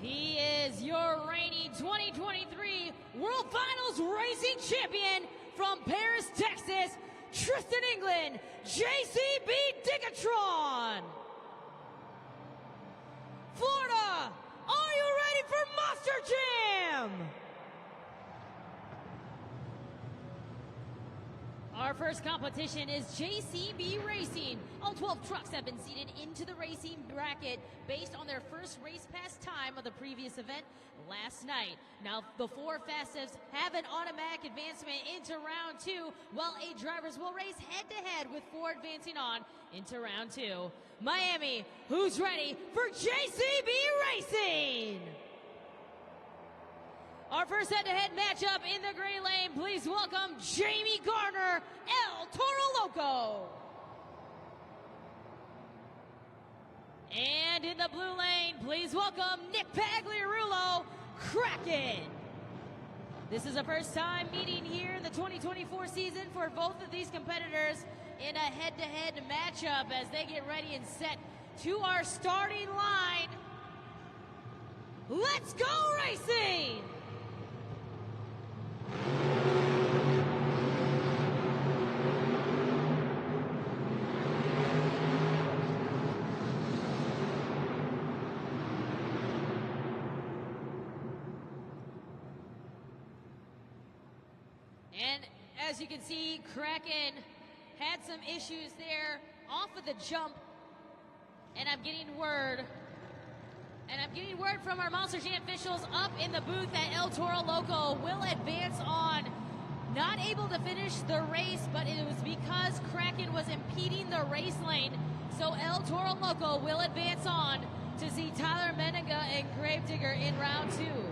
He is your reigning 2023 World Finals Racing Champion from Paris, Texas, Tristan England, JCB Digatron. Florida, are you ready for Monster Jam? Our first competition is JCB Racing. All 12 trucks have been seated into the racing bracket based on their first race pass time of the previous event last night. Now, the four fastest have an automatic advancement into round two, while 8 drivers will race head-to-head with 4 advancing on into round two. Miami, who's ready for JCB Racing? Our first head-to-head matchup in the gray lane, please welcome Jamie Garner, El Toro Loco. And in the blue lane, please welcome Nick Pagliarulo, Kraken. This is a first time meeting here in the 2024 season for both of these competitors in a head-to-head matchup as they get ready and set to our starting line. Let's go racing! And as you can see, Kraken had some issues there off of the jump, and I'm getting word from our Monster Jam officials up in the booth that El Toro Loco will advance on. Not able to finish the race, but it was because Kraken was impeding the race lane. So El Toro Loco will advance on to see Tyler Menninga and Gravedigger in round two.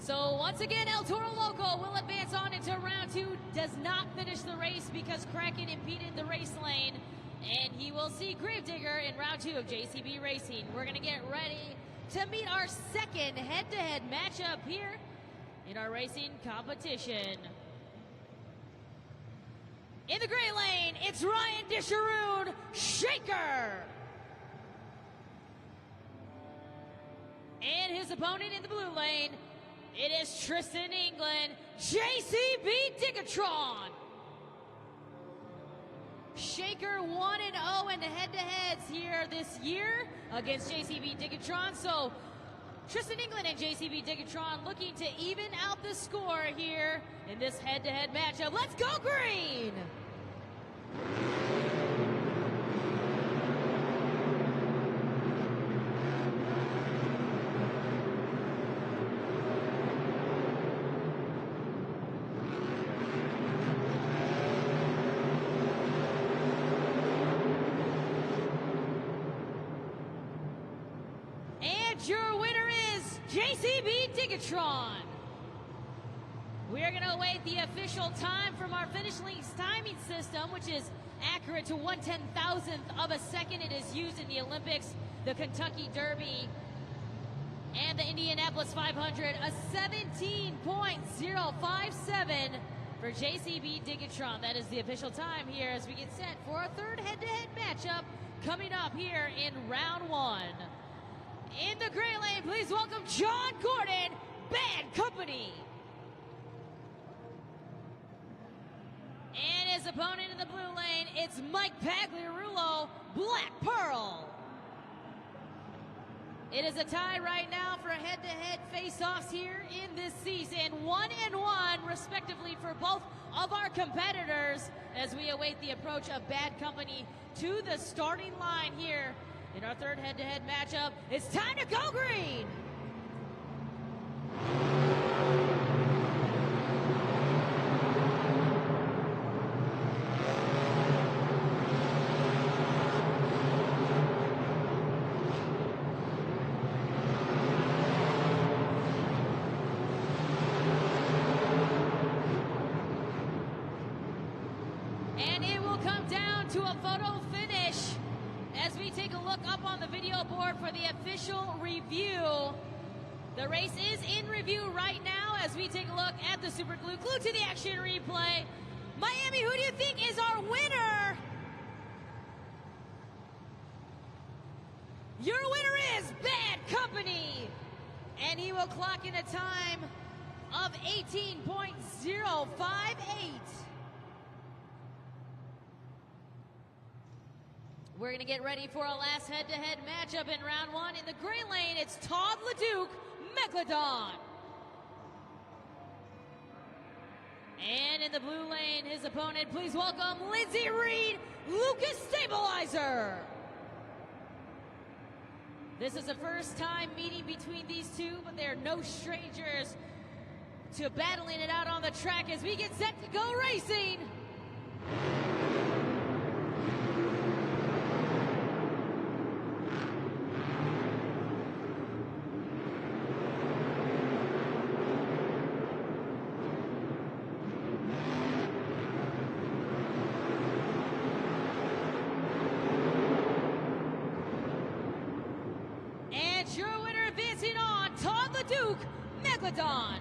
So once again, El Toro Loco will advance on into round two. Does not finish the race because Kraken impeded the race lane. And he will see Gravedigger in round two of JCB Racing. We're going to get ready to meet our second head-to-head matchup here in our racing competition. In the gray lane, it's Ryan Disharoon, Shaker. And his opponent in the blue lane, it is Tristan England, JCB Digatron. Shaker 1-0 in the head-to-heads here this year against JCB Digatron. So Tristan England and JCB Digatron looking to even out the score here in this head-to-head matchup. Let's go green! Your winner is JCB Digatron. We are going to await the official time from our finish links timing system, which is accurate to 1/10,000th of a second. It is used in the Olympics, the Kentucky Derby, and the Indianapolis 500. A 17.057 for JCB Digatron. That is the official time here as we get set for our third head-to-head matchup coming up here in round one. In the gray lane, please welcome John Gordon, Bad Company. And his opponent in the blue lane, it's Mike Pagliarulo, Black Pearl. It is a tie right now for head-to-head face-offs here in this season. 1-1, respectively, for both of our competitors as we await the approach of Bad Company to the starting line here. In our third head-to-head matchup, it's time to go green! And it will come down to a photo finish as we take a look up on the video board for the official review. The race is in review right now as we take a look at the Super Glue to the Action replay. Miami, who do you think is our winner? Your winner is Bad Company, and he will clock in a time of 18.058. We're going to get ready for our last head-to-head matchup in round one. In the gray lane, it's Todd LeDuc, Megalodon. And in the blue lane, his opponent, please welcome Lindsey Reed, Lucas Stabilizer. This is the first time meeting between these two, but they're no strangers to battling it out on the track as we get set to go racing. Your winner advancing on, Todd LeDuc, Megalodon.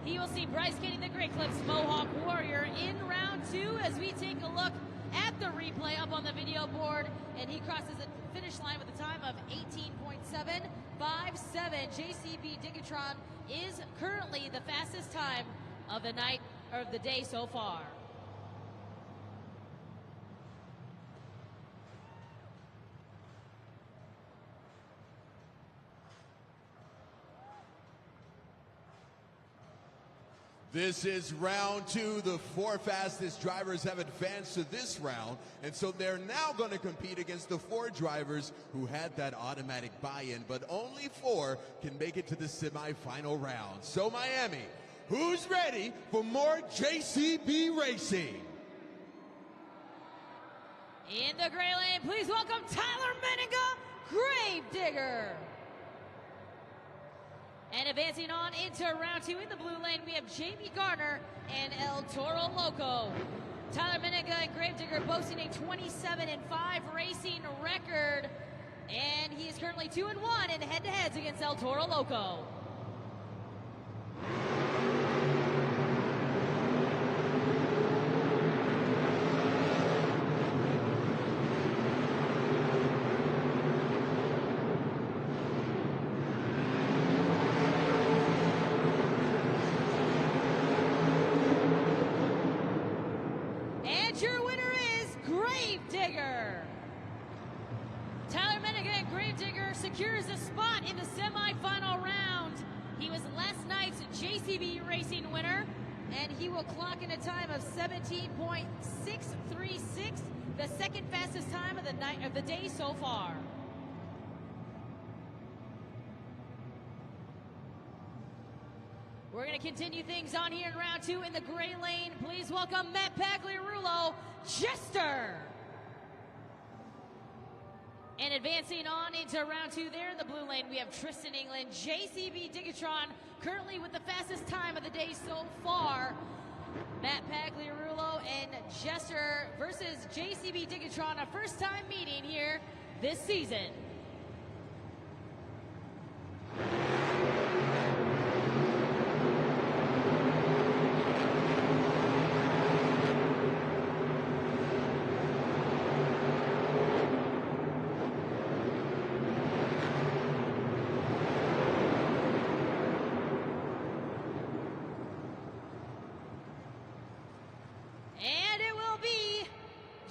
He will see Bryce getting the Great Clips Mohawk Warrior in round two as we take a look at the replay up on the video board, and he crosses the finish line with a time of 18.757. JCB Digatron is currently the fastest time of the night, or of the day so far. This is round two. The four fastest drivers have advanced to this round, and so they're now going to compete against the four drivers who had that automatic buy-in, but only four can make it to the semifinal round. So Miami, who's ready for more JCB racing? In the gray lane, please welcome Tyler Menninga, Gravedigger. And advancing on into round two in the blue lane, we have Jamie Garner and El Toro Loco. Tyler Menninga and Gravedigger boasting a 27-5 racing record, and he is currently 2-1 in head-to-heads against El Toro Loco. Your winner is Gravedigger. Tyler Menninga and Gravedigger secures a spot in the semifinal round. He was last night's JCB Racing winner, and he will clock in a time of 17.636, the second fastest time of the night of the day so far. We're going to continue things on here in round two in the gray lane. Please welcome Matt Pagliarulo, Jester. And advancing on into round two there in the blue lane, we have Tristan England, JCB Digatron, currently with the fastest time of the day so far. Matt Pagliarulo and Jester versus JCB Digatron, a first time meeting here this season.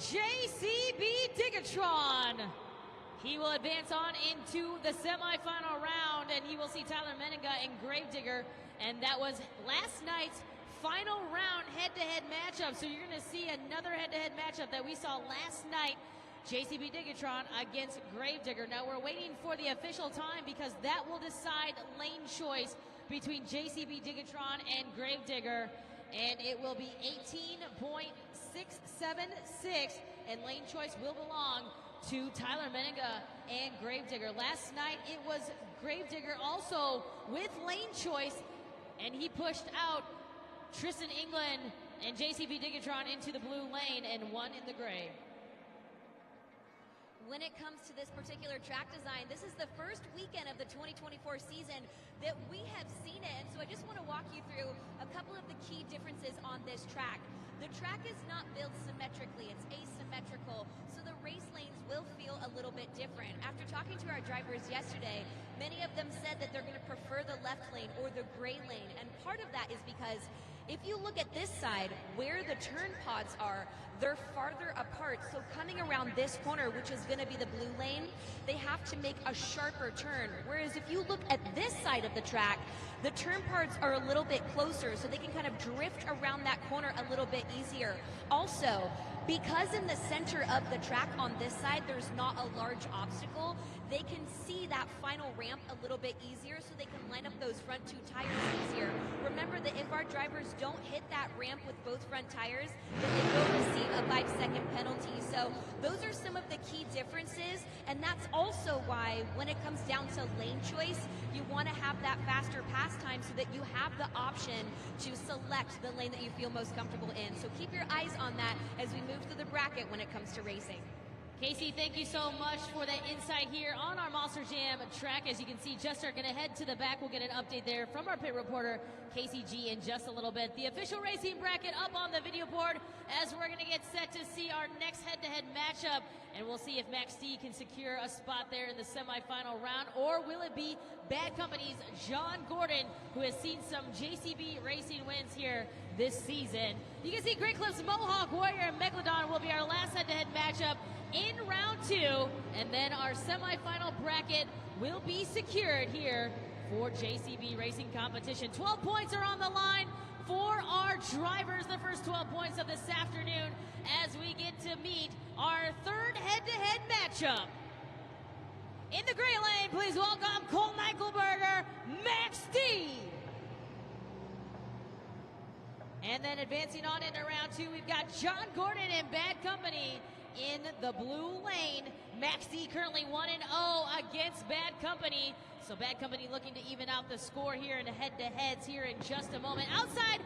JCB Digatron. He will advance on into the semifinal round, and he will see Tyler Menninga and Gravedigger, and that was last night's final round head-to-head matchup. So you're going to see another head-to-head matchup that we saw last night, JCB Digatron against Gravedigger. Now we're waiting for the official time because that will decide lane choice between JCB Digatron and Gravedigger, and it will be 18.676, and lane choice will belong to Tyler Menninga and Gravedigger. Last night it was Gravedigger also with lane choice, and he pushed out Tristan England and JCB Digatron into the blue lane and won in the gray. When it comes to this particular track design, this is the first weekend of the 2024 season that we have seen it. And so I just want to walk you through a couple of the key differences on this track. The track is not built symmetrically, it's asymmetrical, so the race lanes will feel a little bit different. After talking to our drivers yesterday, many of them said that they're going to prefer the left lane or the gray lane. And part of that is because if you look at this side, where the turn pods are, they're farther apart. So coming around this corner, which is going to be the blue lane, they have to make a sharper turn. Whereas if you look at this side of the track, the turn pods are a little bit closer, so they can kind of drift around that corner a little bit easier. Also, because in the center of the track on this side, there's not a large obstacle, they can see that final ramp a little bit easier, so they can line up those front two tires easier. Remember that if our drivers don't hit that ramp with both front tires, then they will receive a 5-second penalty. So those are some of the key differences, and that's also why when it comes down to lane choice, you want to have that faster pass time so that you have the option to select the lane that you feel most comfortable in. So keep your eyes on that as we move through the bracket when it comes to racing. Casey, thank you so much for that insight here on our Monster Jam track. As you can see, just are going to head to the back. We'll get an update there from our pit reporter, Casey G, in just a little bit. The official racing bracket up on the video board as we're going to get set to see our next head-to-head matchup. And we'll see if Max D can secure a spot there in the semifinal round, or will it be Bad Company's John Gordon, who has seen some JCB racing wins here this season. You can see Great Clips, Mohawk Warrior, and Megalodon will be our last head-to-head matchup in round 2, and then our semifinal bracket will be secured here for JCB racing competition. 12 points are on the line for our drivers, the first 12 points of this afternoon, as we get to meet our third head-to-head matchup. In the gray lane, please welcome Cole Eichelberger, Max D. And then advancing on into round 2, we've got John Gordon and Bad Company in the blue lane. Max D currently 1-0 against Bad Company. So Bad Company looking to even out the score here in the head-to-heads here in just a moment. Outside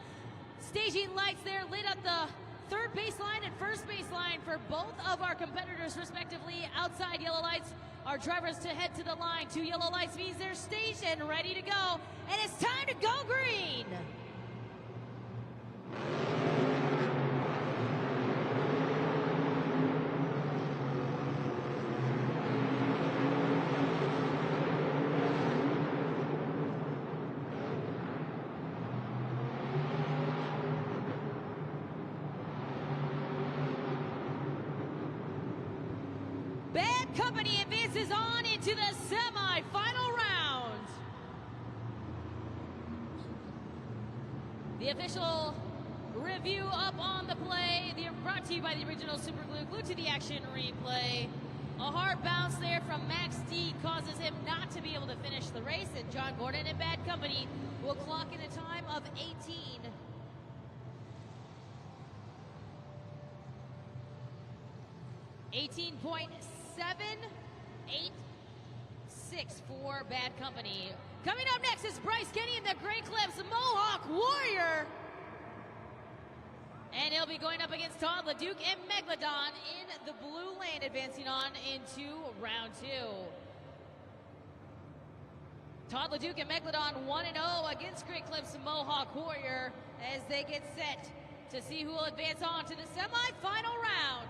staging lights there lit up the third baseline and first baseline for both of our competitors respectively. Outside yellow lights, our drivers to head to the line. 2 yellow lights means they're staged and ready to go. And it's time to go green. Bad Company advances on into the semi-final round. The official review up on the play. They're brought to you by the original Super Glue. Glued to the action replay. A hard bounce there from Max D causes him not to be able to finish the race, and John Gordon and Bad Company will clock in a time of 18.786 for Bad Company. Coming up next is Bryce Kenny in the Great Clips, Mohawk Warrior. And he'll be going up against Todd LeDuc and Megalodon in the blue lane, advancing on into round 2. Todd LeDuc and Megalodon 1-0 against Great Clips, Mohawk Warrior, as they get set to see who will advance on to the semi-final round.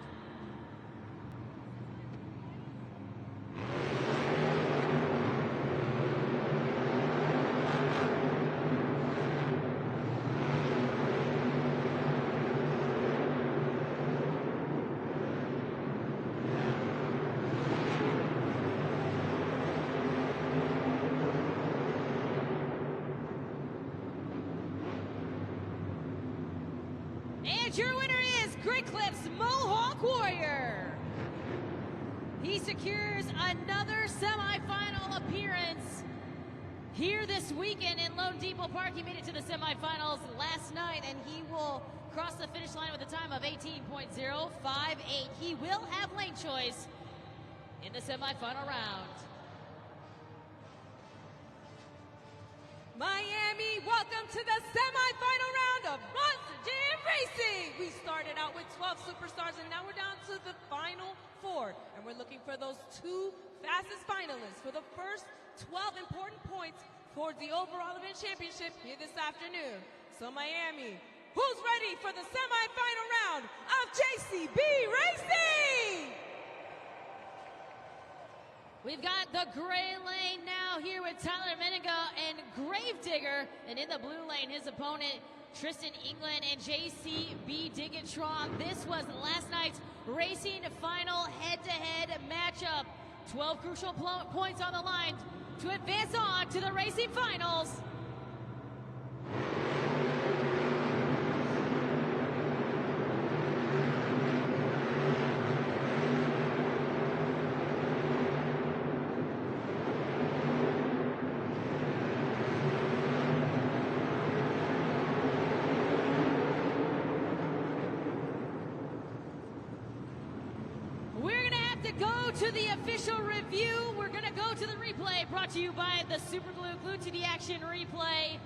And your winner is Great Clips Mohawk Warrior. He secures another semifinal appearance here this weekend in Lone Depot Park. He made it to the semifinals last night, and he will cross the finish line with a time of 18.058. He will have lane choice in the semifinal round. Miami, welcome to the semifinal round of Monster Jam Racing. We started out with 12 superstars, and now we're down to the final 4. And we're looking for those 2 fastest finalists for the first 12 important points for the overall event championship here this afternoon. So Miami, who's ready for the semifinal round of JCB Racing? We've got the gray lane now here with Tyler Menninga and Gravedigger. And in the blue lane, his opponent, Tristan England and JCB Digatron. This was last night's racing final head-to-head matchup. 12 crucial points on the line to advance on to the racing finals. Go to the official review. We're going to go to the replay brought to you by the Super Glue Glued to the Action replay.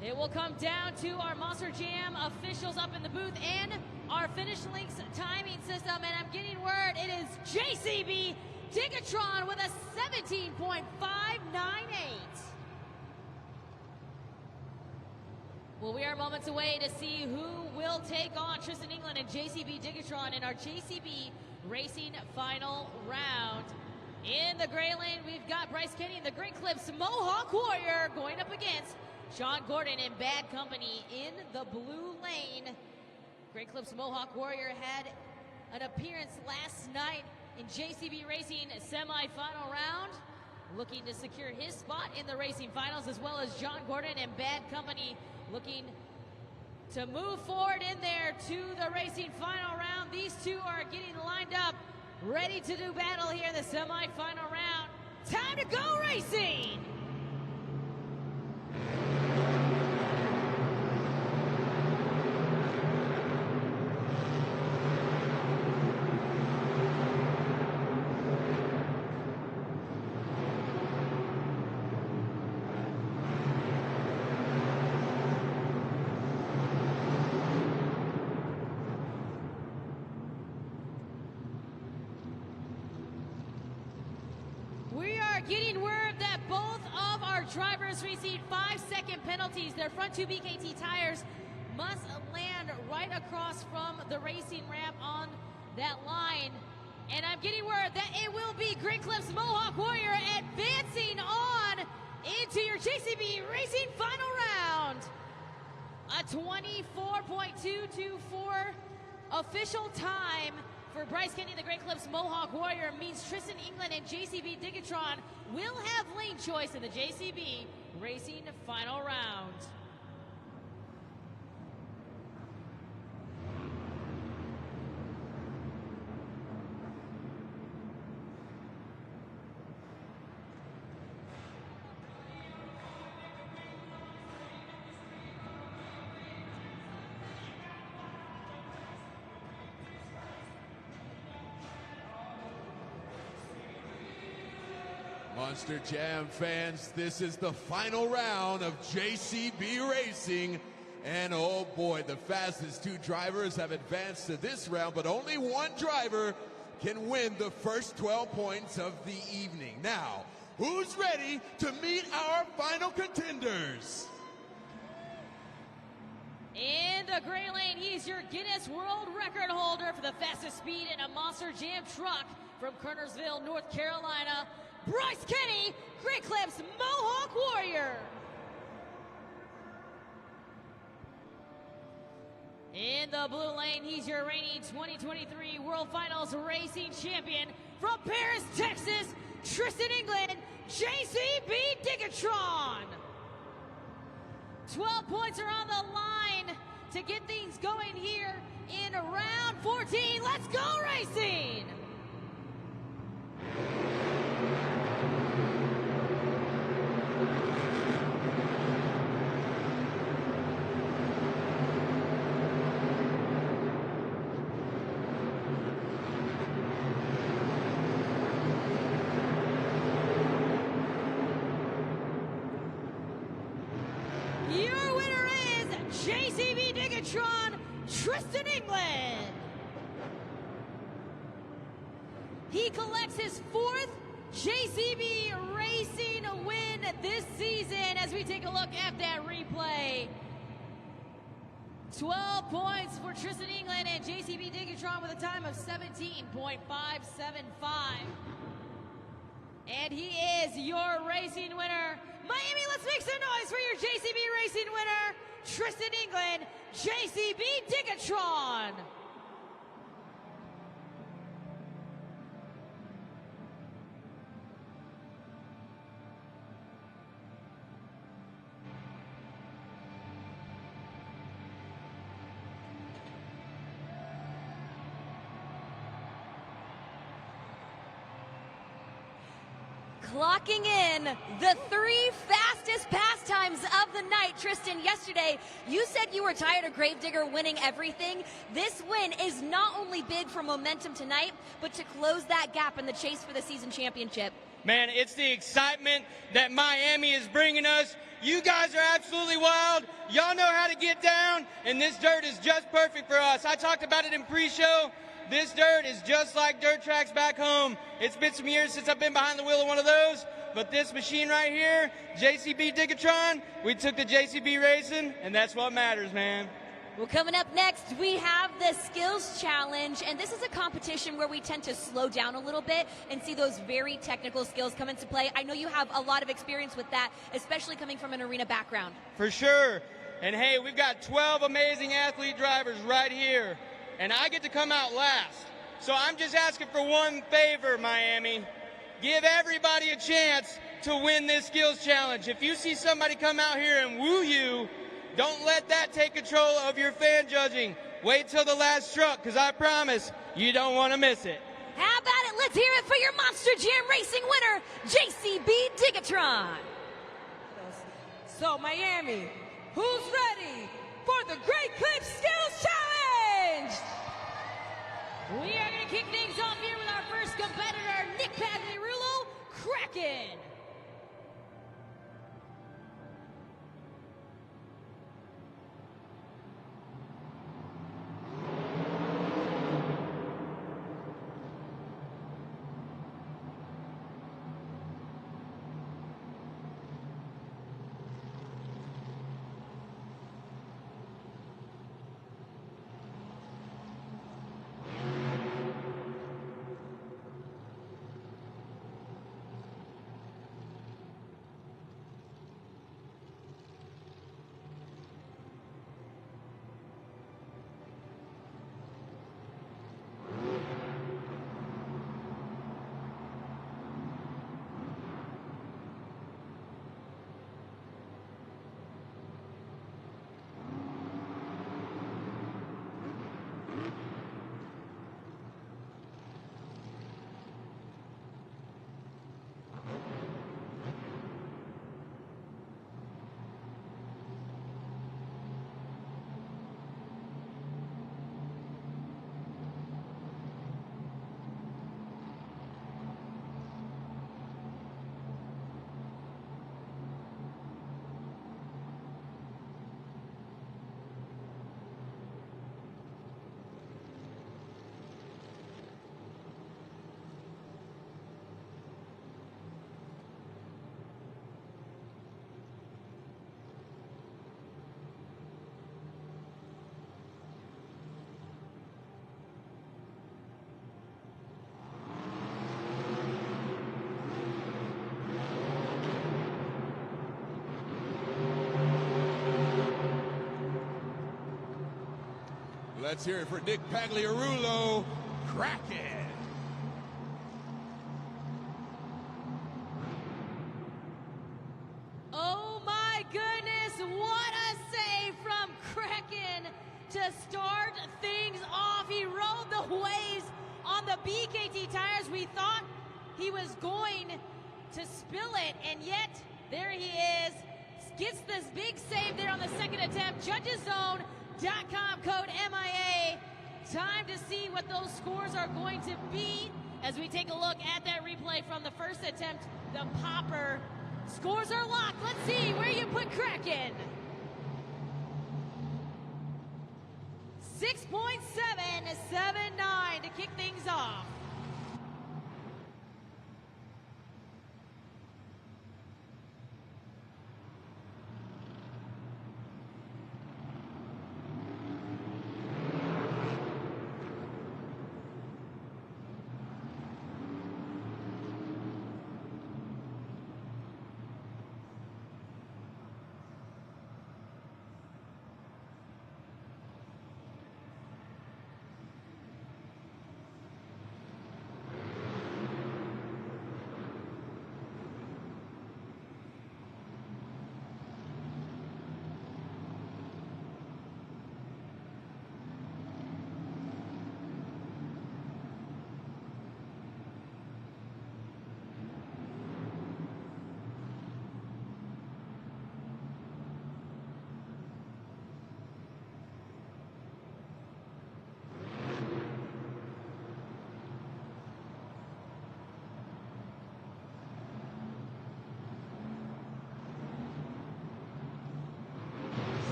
It will come down to our Monster Jam officials up in the booth and our Finish Links timing system. And I'm getting word it is JCB Digatron with a 17.598. Well, we are moments away to see who will take on Tristan England and JCB Digatron in our JCB Racing final round. In the gray lane, we've got Bryce Kenny and the Great Clips Mohawk Warrior going up against Sean Gordon and Bad Company in the blue lane. Great Clips Mohawk Warrior had an appearance last night in JCB Racing semi-final round, looking to secure his spot in the racing finals, as well as John Gordon and Bad Company looking to move forward in there to the racing final round. These two are getting lined up, ready to do battle here in the semi-final round. Time to go racing! Getting word that both of our drivers received 5-second penalties. Their front two BKT tires must land right across from the racing ramp on that line. And I'm getting word that it will be Great Clips Mohawk Warrior advancing on into your JCB Racing final round. A 24.224 official time for Bryce Kenny, the Great Clips Mohawk Warrior, means Tristan England and JCB Digatron will have lane choice in the JCB Racing final round. Monster Jam fans, this is the final round of JCB Racing. And oh boy, the fastest two drivers have advanced to this round, but only one driver can win the first 12 points of the evening. Now, who's ready to meet our final contenders? In the gray lane, he's your Guinness World Record holder for the fastest speed in a Monster Jam truck from Kernersville, North Carolina, Bryce Kenny, Great Clips Mohawk Warrior. In the blue lane, he's your reigning 2023 World Finals Racing Champion from Paris, Texas, Tristan England, JCB Digatron. 12 points are on the line to get things going here in round 14. Let's go racing! Your winner is JCB Digatron, Tristan England. He collects his fourth JCB Racing win this season as we take a look at that replay. 12 points for Tristan England and JCB. and JCB Digatron with a time of 17.575. And he is your racing winner. Miami, let's make some noise for your JCB Racing winner, Tristan England, JCB Digatron. Clocking in the 3 fastest pastimes of the night. Tristan, yesterday you said you were tired of Gravedigger winning everything. This win is not only big for momentum tonight, but to close that gap in the chase for the season championship. Man, it's the excitement that Miami is bringing us. You guys are absolutely wild. Y'all know how to get down, and this dirt is just perfect for us. I talked about it in pre-show. This dirt is just like dirt tracks back home. It's been some years since I've been behind the wheel of one of those, but this machine right here, JCB Digatron, we took the JCB racing, and that's what matters, man. Well, coming up next, we have the Skills Challenge, and this is a competition where we tend to slow down a little bit and see those very technical skills come into play. I know you have a lot of experience with that, especially coming from an arena background. For sure. And hey, we've got 12 amazing athlete drivers right here, and I get to come out last. So I'm just asking for one favor, Miami. Give everybody a chance to win this Skills Challenge. If you see somebody come out here and woo you, don't let that take control of your fan judging. Wait till the last truck, because I promise you don't want to miss it. How about it? Let's hear it for your Monster Jam Racing winner, JCB Digatron. So, Miami, who's ready for the Great Clip Skills Challenge? We are going to kick things off here with our first competitor, Nick Pagliarulo, Kraken. Let's hear it for Nick Pagliarulo, Kraken. Oh my goodness, what a save from Kraken to start things off. He rode the waves on the BKT tires. We thought he was going to spill it, and yet there he is. Gets this big save there on the second attempt. JudgesZone.com code MIA. Time to see what those scores are going to be as we take a look at that replay from the first attempt, the popper. Scores are locked. Let's see where you put Kraken. 6.779 to kick things off.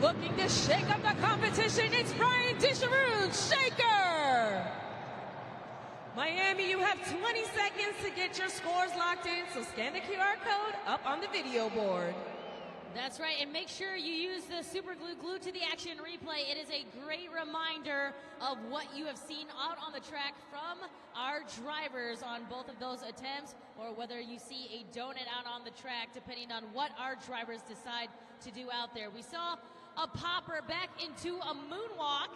Looking to shake up the competition, it's Ryan Disharoon, Shaker. Miami, you have 20 seconds to get your scores locked in, so scan the QR code up on the video board. That's right, and make sure you use the super glue glued to the action replay. It is a great reminder of what you have seen out on the track from our drivers on both of those attempts, or whether you see a donut out on the track, depending on what our drivers decide to do out there. We saw a popper back into a moonwalk.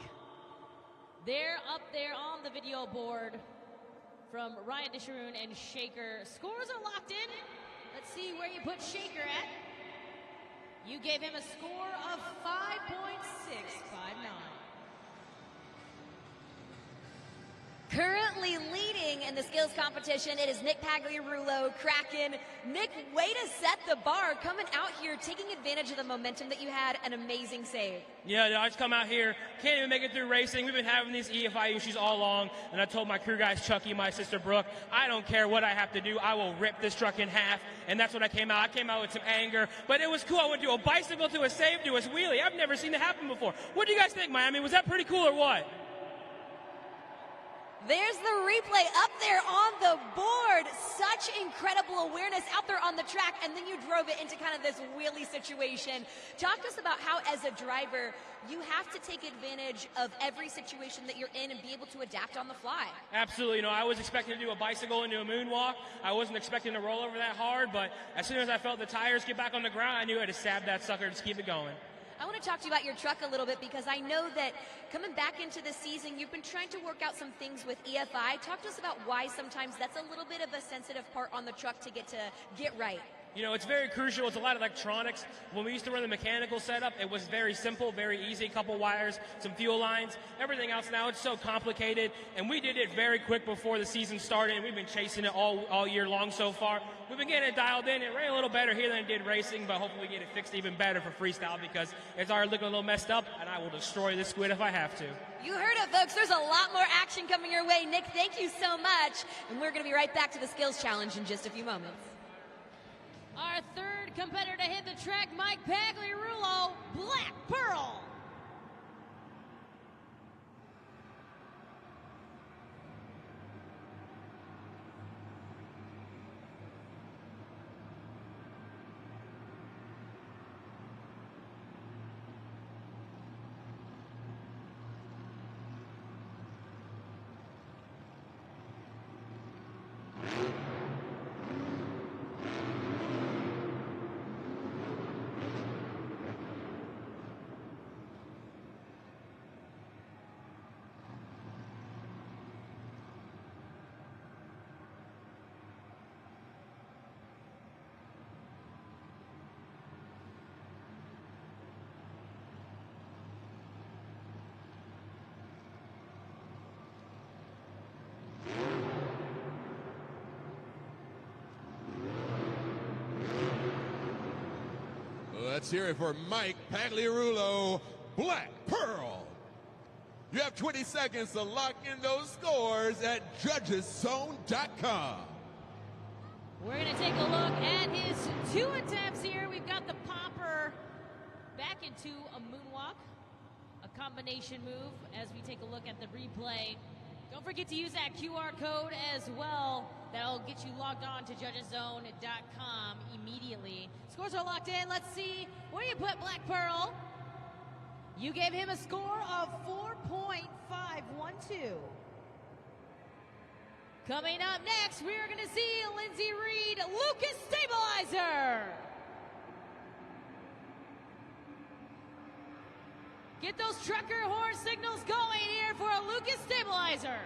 They're up there on the video board from Ryan Disharoon and Shaker. Scores are locked in. Let's see where you put Shaker at. You gave him a score of 5.659. Currently leading in the skills competition, it is Nick Pagliarulo, Kraken. Nick, way to set the bar, coming out here, taking advantage of the momentum that you had, an amazing save. Yeah, I just come out here, can't even make it through racing. We've been having these EFI issues all along, and I told my crew guys, Chucky, my sister Brooke, I don't care what I have to do, I will rip this truck in half, and that's what I came out. I came out with some anger, but it was cool. I went to a bicycle, to a save, to a wheelie. I've never seen it happen before. What do you guys think, Miami? Was that pretty cool or what? There's the replay up there on the board. Such incredible awareness out there on the track, and then you drove it into kind of this wheelie situation. Talk to us about how, as a driver, you have to take advantage of every situation that you're in and be able to adapt on the fly. Absolutely. I was expecting to do a bicycle into a moonwalk. I wasn't expecting to roll over that hard, but as soon as I felt the tires get back on the ground, I knew I had to stab that sucker to keep it going. I want to talk to you about your truck a little bit, because I know that coming back into the season, you've been trying to work out some things with EFI. Talk to us about why sometimes that's a little bit of a sensitive part on the truck to get right. It's very crucial. It's a lot of electronics. When we used to run the mechanical setup, it was very simple, very easy. A couple wires, some fuel lines. Everything else now, it's so complicated. And we did it very quick before the season started, and we've been chasing it all year long so far. We've been getting it dialed in. It ran a little better here than it did racing, but hopefully we get it fixed even better for freestyle, because it's already looking a little messed up, and I will destroy this squid if I have to. You heard it, folks. There's a lot more action coming your way. Nick, thank you so much. And we're going to be right back to the skills challenge in just a few moments. Our third competitor to hit the track, Mike Pagliarulo, Black Pearl. Let's hear it for Mike Pagliarulo, Black Pearl. You have 20 seconds to lock in those scores at judgeszone.com. We're going to take a look at his two attempts here. We've got the popper back into a moonwalk, a combination move as we take a look at the replay. Don't forget to use that QR code as well. That'll get you logged on to judgeszone.com immediately. Scores are locked in. Let's see where you put Black Pearl. You gave him a score of 4.512. Coming up next, we're going to see Lindsey Reed, Lucas Stabilizer. Get those trucker horn signals going here for a Lucas Stabilizer.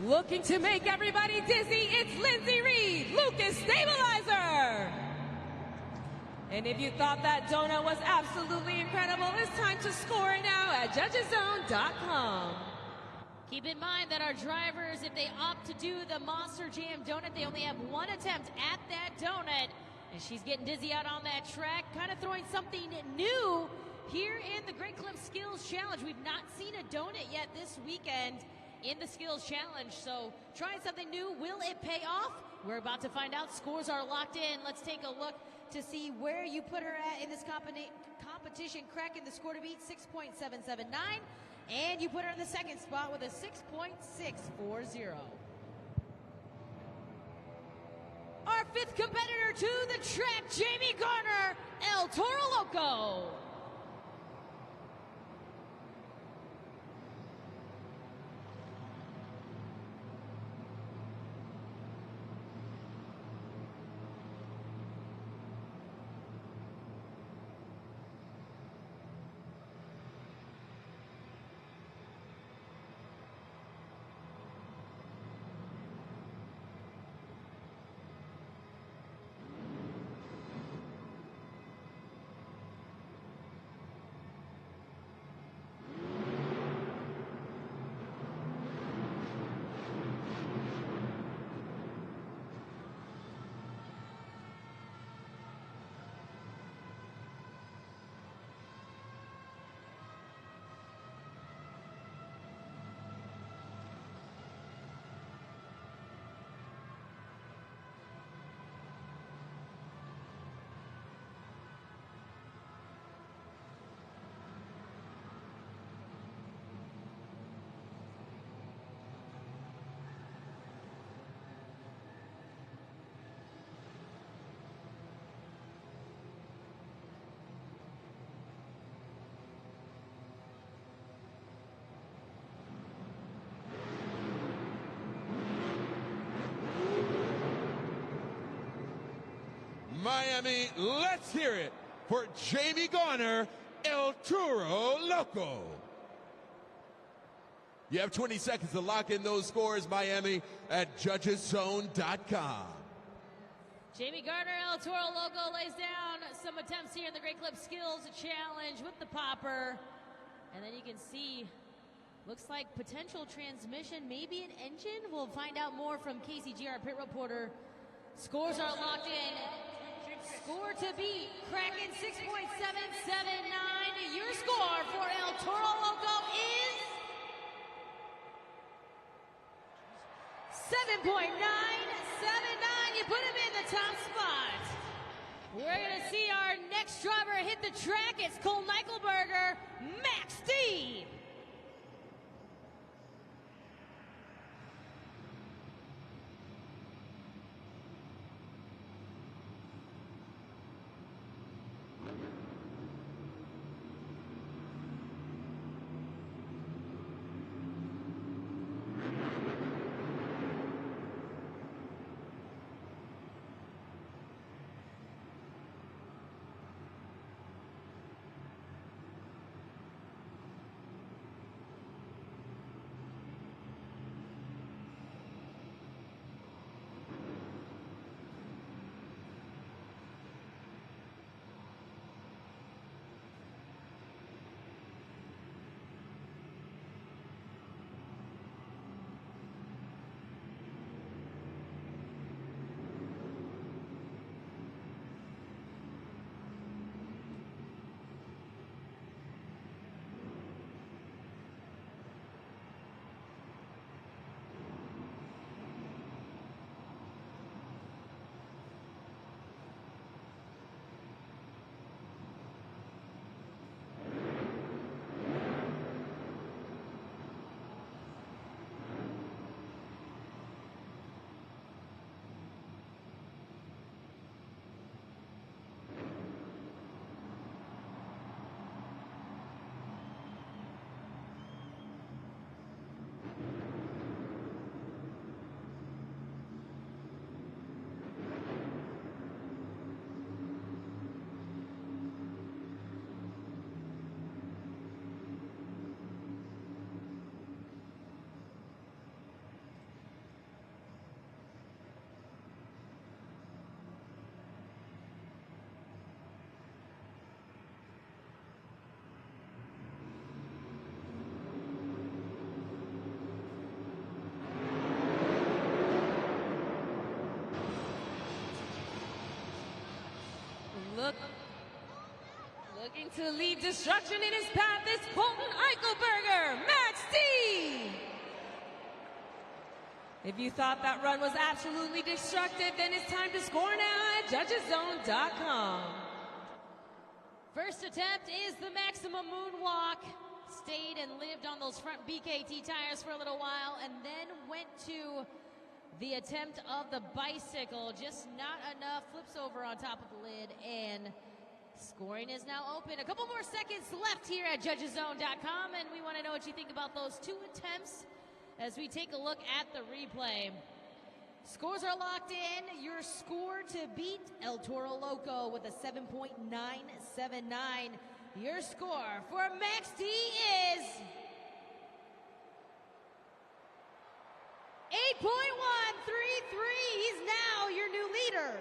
Looking to make everybody dizzy, it's Lindsey Reed, Lucas Stabilizer. And if you thought that donut was absolutely incredible, it's time to score it now at judgeszone.com. Keep in mind that our drivers, if they opt to do the Monster Jam donut, they only have one attempt at that donut. And she's getting dizzy out on that track, kind of throwing something new here in the Great Clips Skills Challenge. We've not seen a donut yet this weekend in the Skills Challenge. So trying something new, will it pay off? We're about to find out. Scores are locked in. Let's take a look to see where you put her at in this competition, cracking the score to beat 6.779. And you put her in the second spot with a 6.640. Our fifth competitor to the track, Jamie Garner, El Toro Loco. Miami, let's hear it for Jamie Garner, El Toro Loco. You have 20 seconds to lock in those scores, Miami, at judgeszone.com. Jamie Garner, El Toro Loco lays down some attempts here in the Great Clip Skills Challenge with the popper. And then you can see, looks like potential transmission, maybe an engine. We'll find out more from KCG, our pit reporter. Scores are locked in. Score to beat, cracking 6.779. Your score for El Toro Loco is 7.979. You put him in the top spot. We're going to see our next driver hit the track. It's Cole Neichelberger, Max D. Looking to lead destruction in his path is Colton Eichelberger, Max D. If you thought that run was absolutely destructive, then it's time to score now at judgeszone.com. First attempt is the maximum moonwalk. Stayed and lived on those front BKT tires for a little while and then went to the attempt of the bicycle. Just not enough. Flips over on top of the lid and scoring is now open. A couple more seconds left here at judgeszone.com, and we want to know what you think about those two attempts as we take a look at the replay. Scores are locked in. Your score to beat El Toro Loco with a 7.979. Your score for Max D is 8.133. He's now your new leader.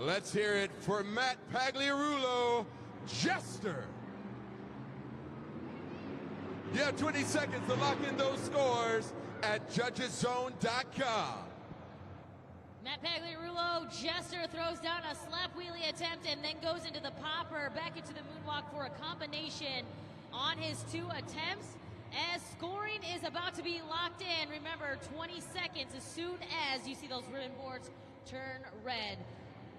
Let's hear it for Matt Pagliarulo, Jester. You have 20 seconds to lock in those scores at judgeszone.com. Matt Pagliarulo, Jester throws down a slap wheelie attempt and then goes into the popper, back into the moonwalk for a combination on his two attempts. As scoring is about to be locked in, remember 20 seconds as soon as you see those ribbon boards turn red.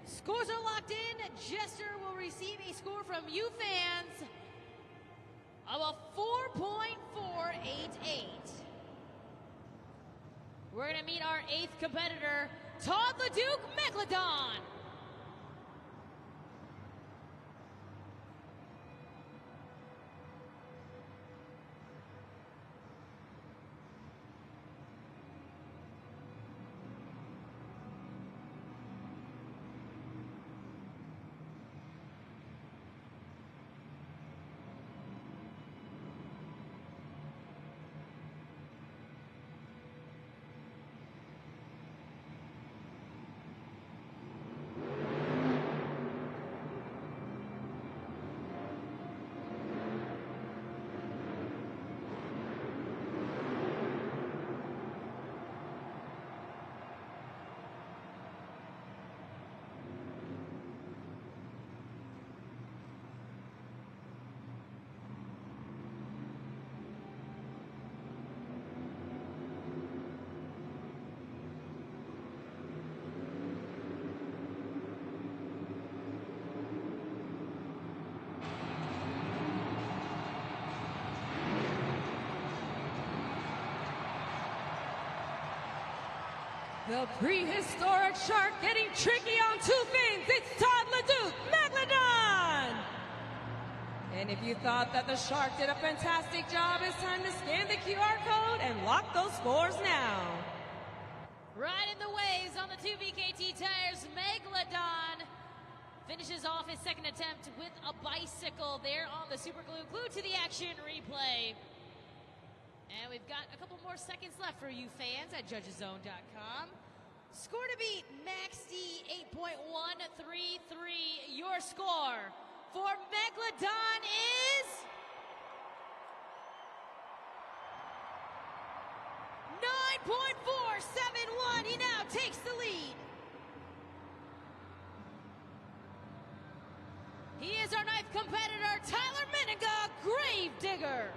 Scores are locked in. Jester will receive a score from you fans of a 4.488. We're going to meet our eighth competitor, Todd LeDuc Megalodon. The prehistoric shark getting tricky on two things. It's Todd LeDuc Megalodon. And if you thought that the shark did a fantastic job, it's time to scan the QR code and lock those scores now. Right in the waves on the two BKT tires, Megalodon finishes off his second attempt with a bicycle there on the super glue. Glued to the action replay. And we've got a couple more seconds left for you fans at judgeszone.com. Score to beat, Max D, 8.133. Your score for Megalodon is 9.471. He now takes the lead. He is our competitor, Tyler Miniga, Gravedigger.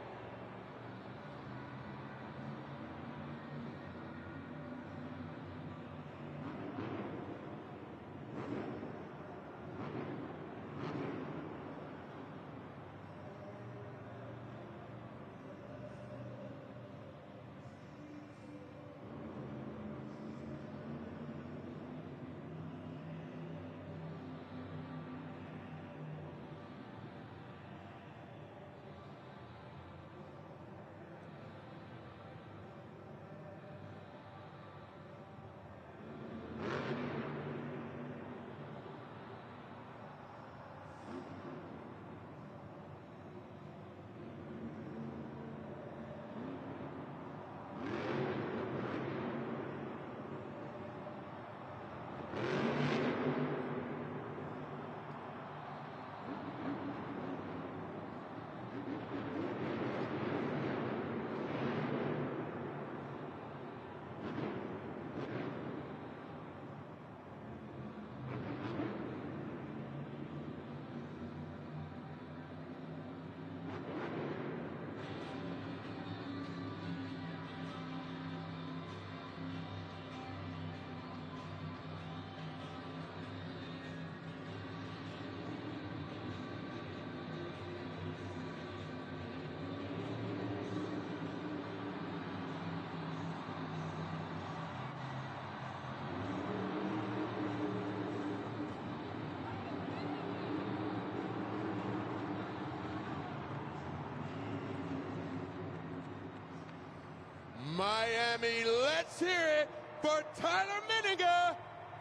Miami, let's hear it for Tyler Miniga,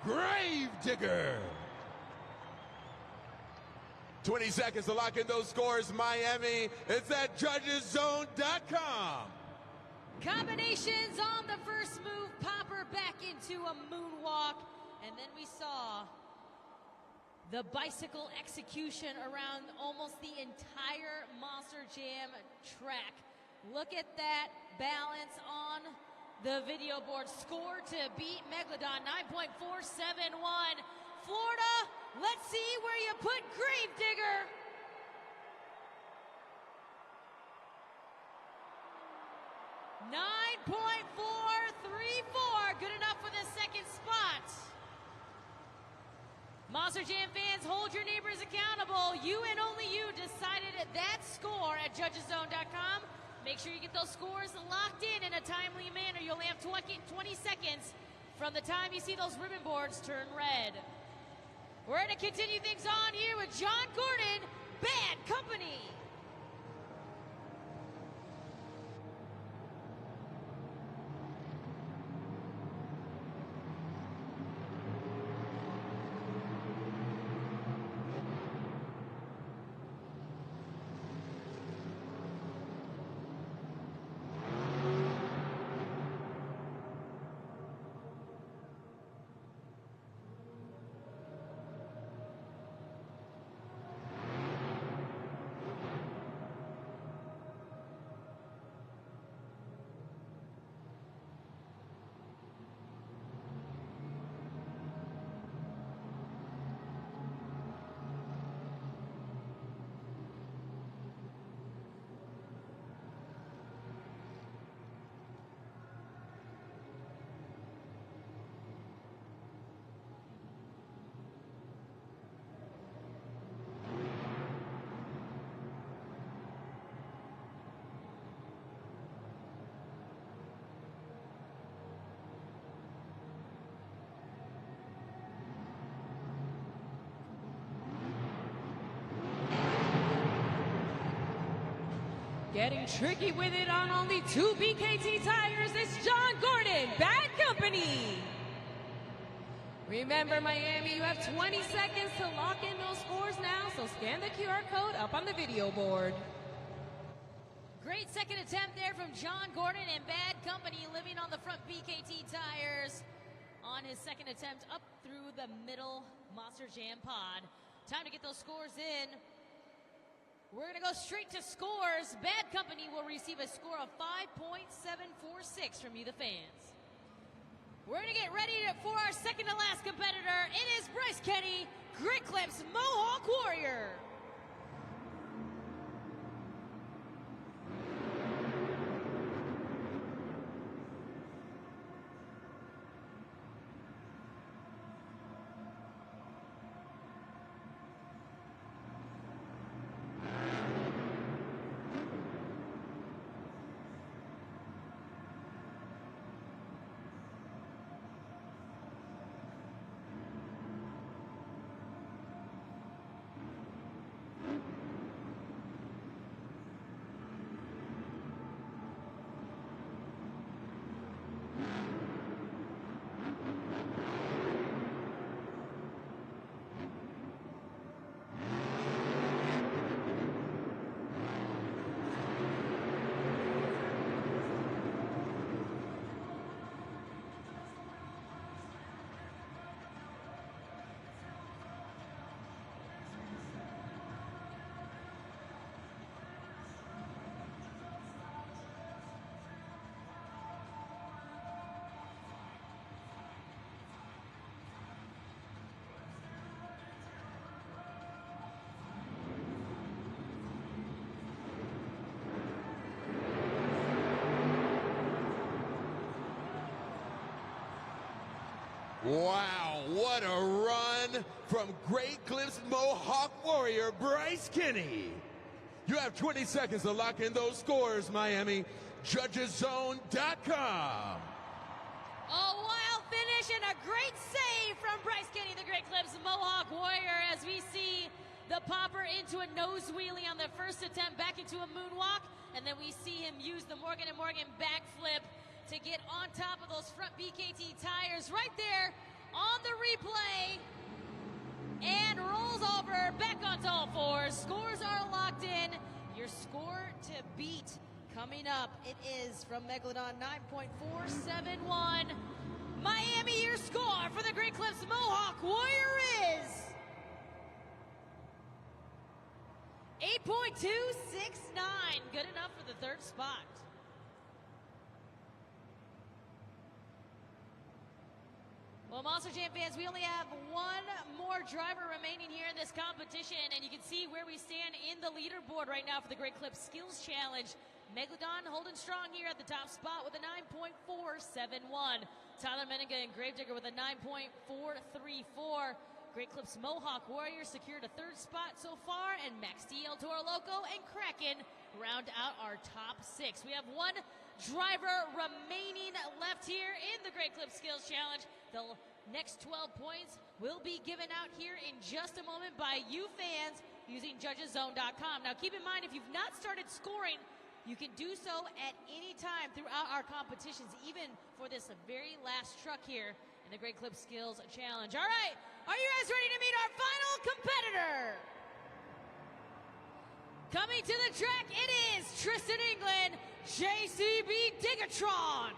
Gravedigger. 20 seconds to lock in those scores, Miami. It's at judgeszone.com. Combinations on the first move, Popper back into a moonwalk, and then we saw the bicycle execution around almost the entire Monster Jam track. Look at that balance on the video board. Score to beat Megalodon, 9.471. Florida, let's see where you put Gravedigger. .434, good enough for the second spot. Monster Jam fans, hold your neighbors accountable. You and only you decided that score at judgeszone.com. Make sure you get those scores locked in a timely manner. You'll have 20 seconds from the time you see those ribbon boards turn red. We're going to continue things on here with John Gordon, Bad Company. Getting tricky with it on only 2 BKT tires, it's John Gordon, Bad Company. Remember, Miami, you have 20 seconds to lock in those scores now, so scan the QR code up on the video board. Great second attempt there from John Gordon and Bad Company, living on the front BKT tires on his second attempt up through the middle Monster Jam pod. Time to get those scores in. We're going to go straight to scores. Bad Company will receive a score of 5.746 from you, the fans. We're going to get ready for our second to last competitor. It is Bryce Kenny, Grit Clips Mohawk Warrior. Wow, what a run from Great Clips Mohawk Warrior, Bryce Kinney. You have 20 seconds to lock in those scores, Miami. JudgesZone.com. A wild finish and a great save from Bryce Kinney, the Great Clips Mohawk Warrior, as we see the popper into a nose wheelie on the first attempt, back into a moonwalk, and then we see him use the Morgan & Morgan backflip to get on top of those front BKT tires right there on the replay, and rolls over, back onto all fours. Scores are locked in. Your score to beat coming up, it is from Megalodon 9.471. Miami, your score for the Great Clips Mohawk Warrior is 8.269. Good enough for the third spot. Well, Monster Jam fans, we only have one more driver remaining here in this competition, and you can see where we stand in the leaderboard right now for the Great Clips Skills Challenge. Megalodon holding strong here at the top spot with a 9.471. Tyler Menninga and Gravedigger with a 9.434. Great Clips Mohawk Warrior secured a third spot so far, and Max DL, Toro Loco, and Kraken round out our top six. We have one driver remaining left here in the Great Clips Skills Challenge. The next 12 points will be given out here in just a moment by you fans using JudgesZone.com. Now keep in mind, if you've not started scoring, you can do so at any time throughout our competitions, even for this very last truck here in the Great Clips Skills Challenge. All right, are you guys ready to meet our final competitor? Coming to the track, it is Tristan England, JCB Digatron.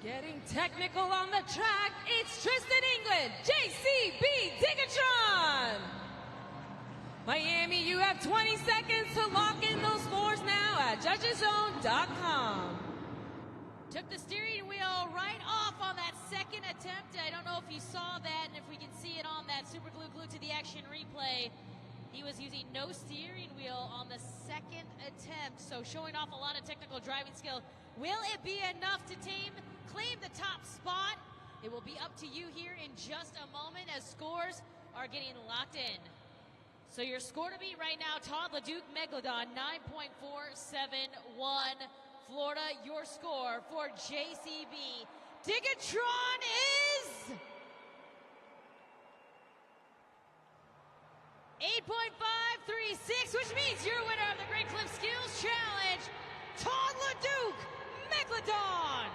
Getting technical on the track, it's Tristan England, JCB Digatron. Miami, you have 20 seconds to lock in those scores now at JudgesZone.com. Took the steering wheel right off on that second attempt. I don't know if you saw that, and if we can see it on that super glue glued to the action replay. He was using no steering wheel on the second attempt, so showing off a lot of technical driving skill. Will it be enough to claim the top spot? It will be up to you here in just a moment as scores are getting locked in. So your score to beat right now, Todd LeDuc Megalodon, 9.471. Florida, your score for JCB Digatron is 8.5. 1:33.36, which means your winner of the Great Clip Skills Challenge, Todd LeDuc, Megalodon.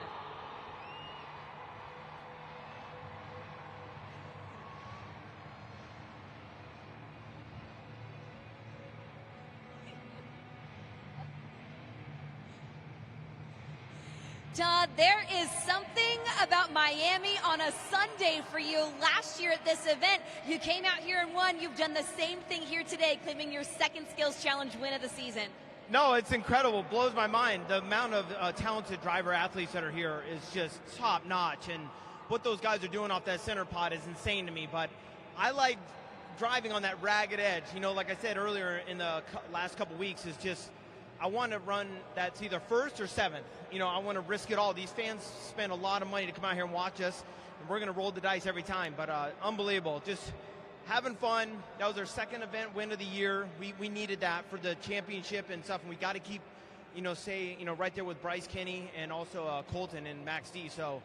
Todd, there is something about Miami on a Sunday for you. Last year at this event, you came out here and won. You've done the same thing here today, claiming your second Skills Challenge win of the season. No, it's incredible. Blows my mind. The amount of talented driver athletes that are here is just top notch. And what those guys are doing off that center pod is insane to me. But I like driving on that ragged edge. You know, like I said earlier in the last couple weeks, is just I want to run that's either first or seventh. You know, I want to risk it all. These fans spend a lot of money to come out here and watch us, and we're going to roll the dice every time. But unbelievable. Just having fun. That was our second event win of the year. We needed that for the championship and stuff, and we got to keep, right there with Bryce Kenny and also Colton and Max D. So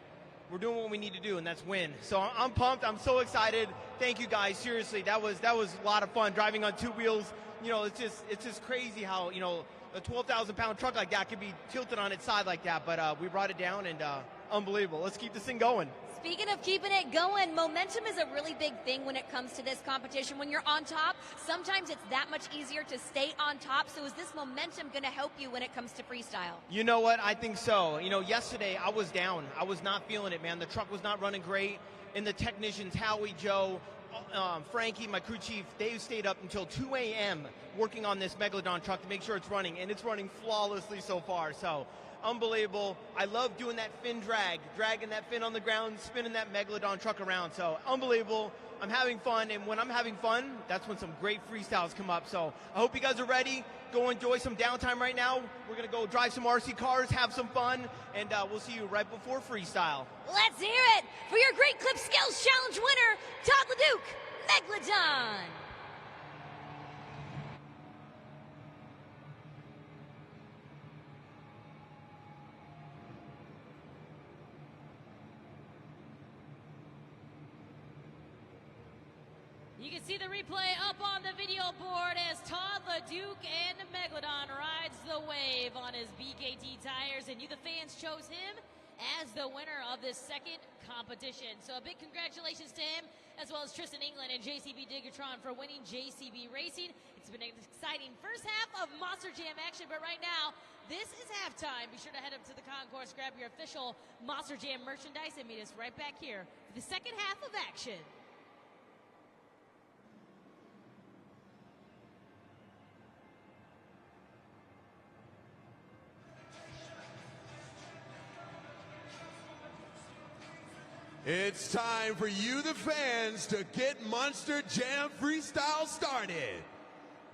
we're doing what we need to do, and that's win. So I'm pumped. I'm so excited. Thank you guys. Seriously, that was a lot of fun driving on two wheels. You know, it's just crazy how, a 12,000-pound truck like that could be tilted on its side like that, but we brought it down, and unbelievable. Let's keep this thing going. Speaking of keeping it going, momentum is a really big thing when it comes to this competition. When you're on top, sometimes it's that much easier to stay on top. So is this momentum going to help you when it comes to freestyle? You know what? I think so. Yesterday I was down. I was not feeling it, man. The truck was not running great, and the technicians, Howie, Joe, Frankie, my crew chief, they stayed up until 2 a.m. working on this Megalodon truck to make sure it's running, and it's running flawlessly so far. So unbelievable. I love doing that fin drag, dragging that fin on the ground, spinning that Megalodon truck around. So unbelievable. I'm having fun, and when I'm having fun, that's when some great freestyles come up. So I hope you guys are ready. Go enjoy some downtime right now. We're going to go drive some RC cars, have some fun, and we'll see you right before freestyle. Let's hear it for your Great Clip Skills Challenge winner, Todd LeDuc, Megalodon. You can see the replay up on the video board as Todd LeDuc and Megalodon rides the wave on his BKT tires, and you, the fans, chose him as the winner of this second competition. So a big congratulations to him, as well as Tristan England and JCB Diggertron for winning JCB Racing. It's been an exciting first half of Monster Jam action, but right now, this is halftime. Be sure to head up to the concourse, grab your official Monster Jam merchandise, and meet us right back here for the second half of action. It's time for you, the fans, to get Monster Jam Freestyle started.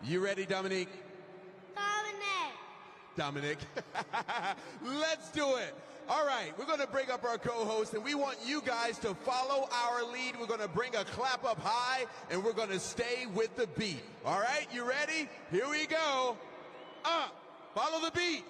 You ready, Dominique? Dominic. Let's do it. All right, we're going to bring up our co-host, and we want you guys to follow our lead. We're going to bring a clap up high, and we're going to stay with the beat. All right, you ready? Here we go. Follow the beat.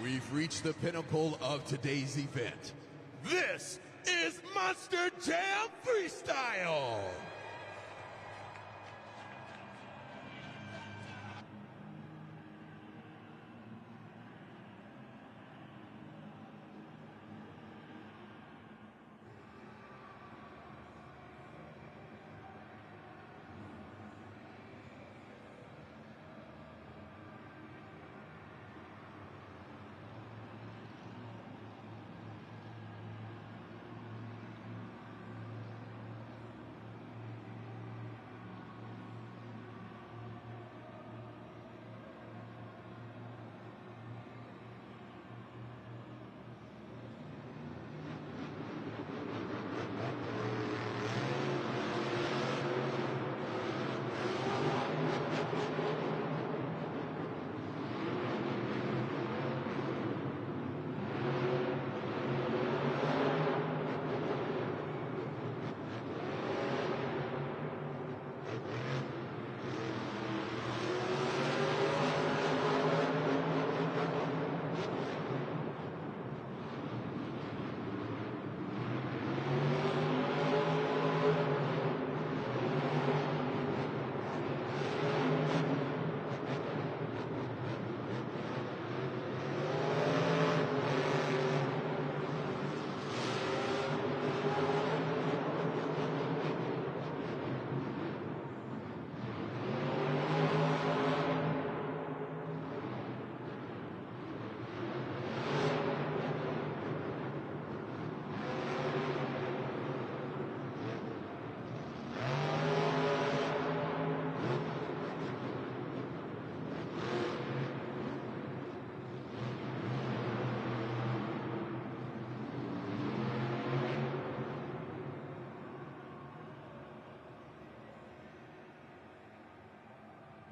We've reached the pinnacle of today's event. This is Monster Jam Freestyle!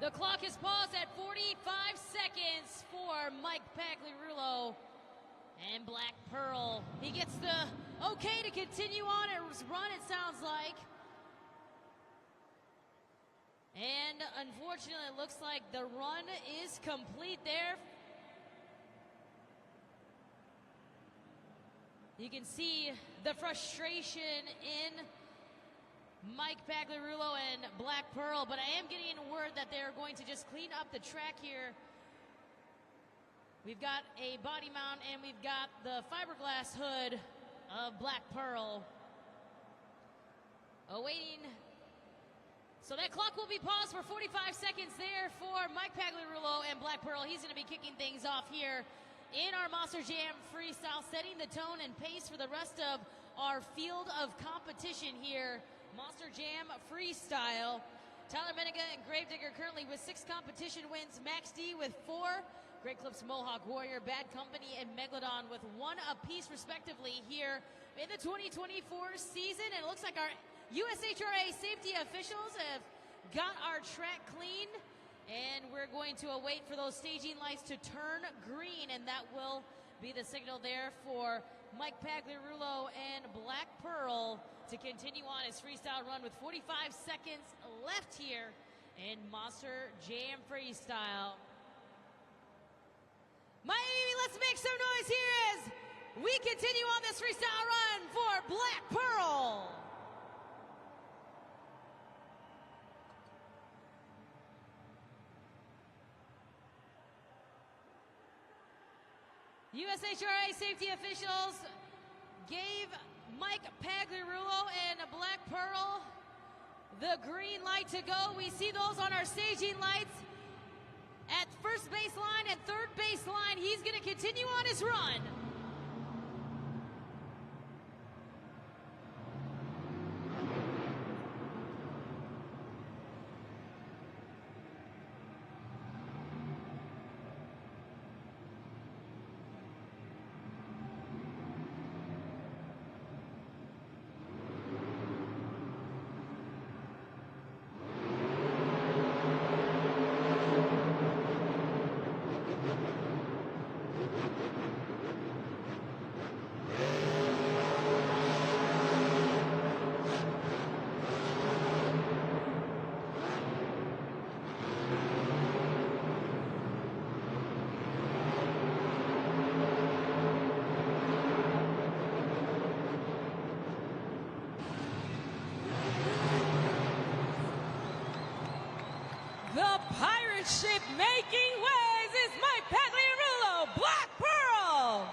The clock is paused at 45 seconds for Mike Pagliarulo and Black Pearl. He gets the okay to continue on his run, it sounds like. And unfortunately, it looks like the run is complete there. You can see the frustration in Mike Pagliarulo and Black Pearl, but I am getting word that they're going to just clean up the track here. We've got a body mount and we've got the fiberglass hood of Black Pearl awaiting. So that clock will be paused for 45 seconds there for Mike Pagliarulo and Black Pearl. He's going to be kicking things off here in our Monster Jam Freestyle, setting the tone and pace for the rest of our field of competition here. Monster Jam Freestyle. Tyler Menega and Gravedigger currently with 6 competition wins. Max D with 4. Great Clips, Mohawk Warrior, Bad Company, and Megalodon with 1 apiece respectively here in the 2024 season. And it looks like our USHRA safety officials have got our track clean. And we're going to await for those staging lights to turn green. And that will be the signal there for Mike Pagliarulo and Black Pearl to continue on his freestyle run with 45 seconds left here in Monster Jam Freestyle. Miami, let's make some noise here as we continue on this freestyle run for Black Pearl. USHRA safety officials gave Mike Pagliarulo and Black Pearl the green light to go. We see those on our staging lights at first baseline and third baseline. He's going to continue on his run. The pirate ship making waves is Mike Pagliarulo, Black Pearl.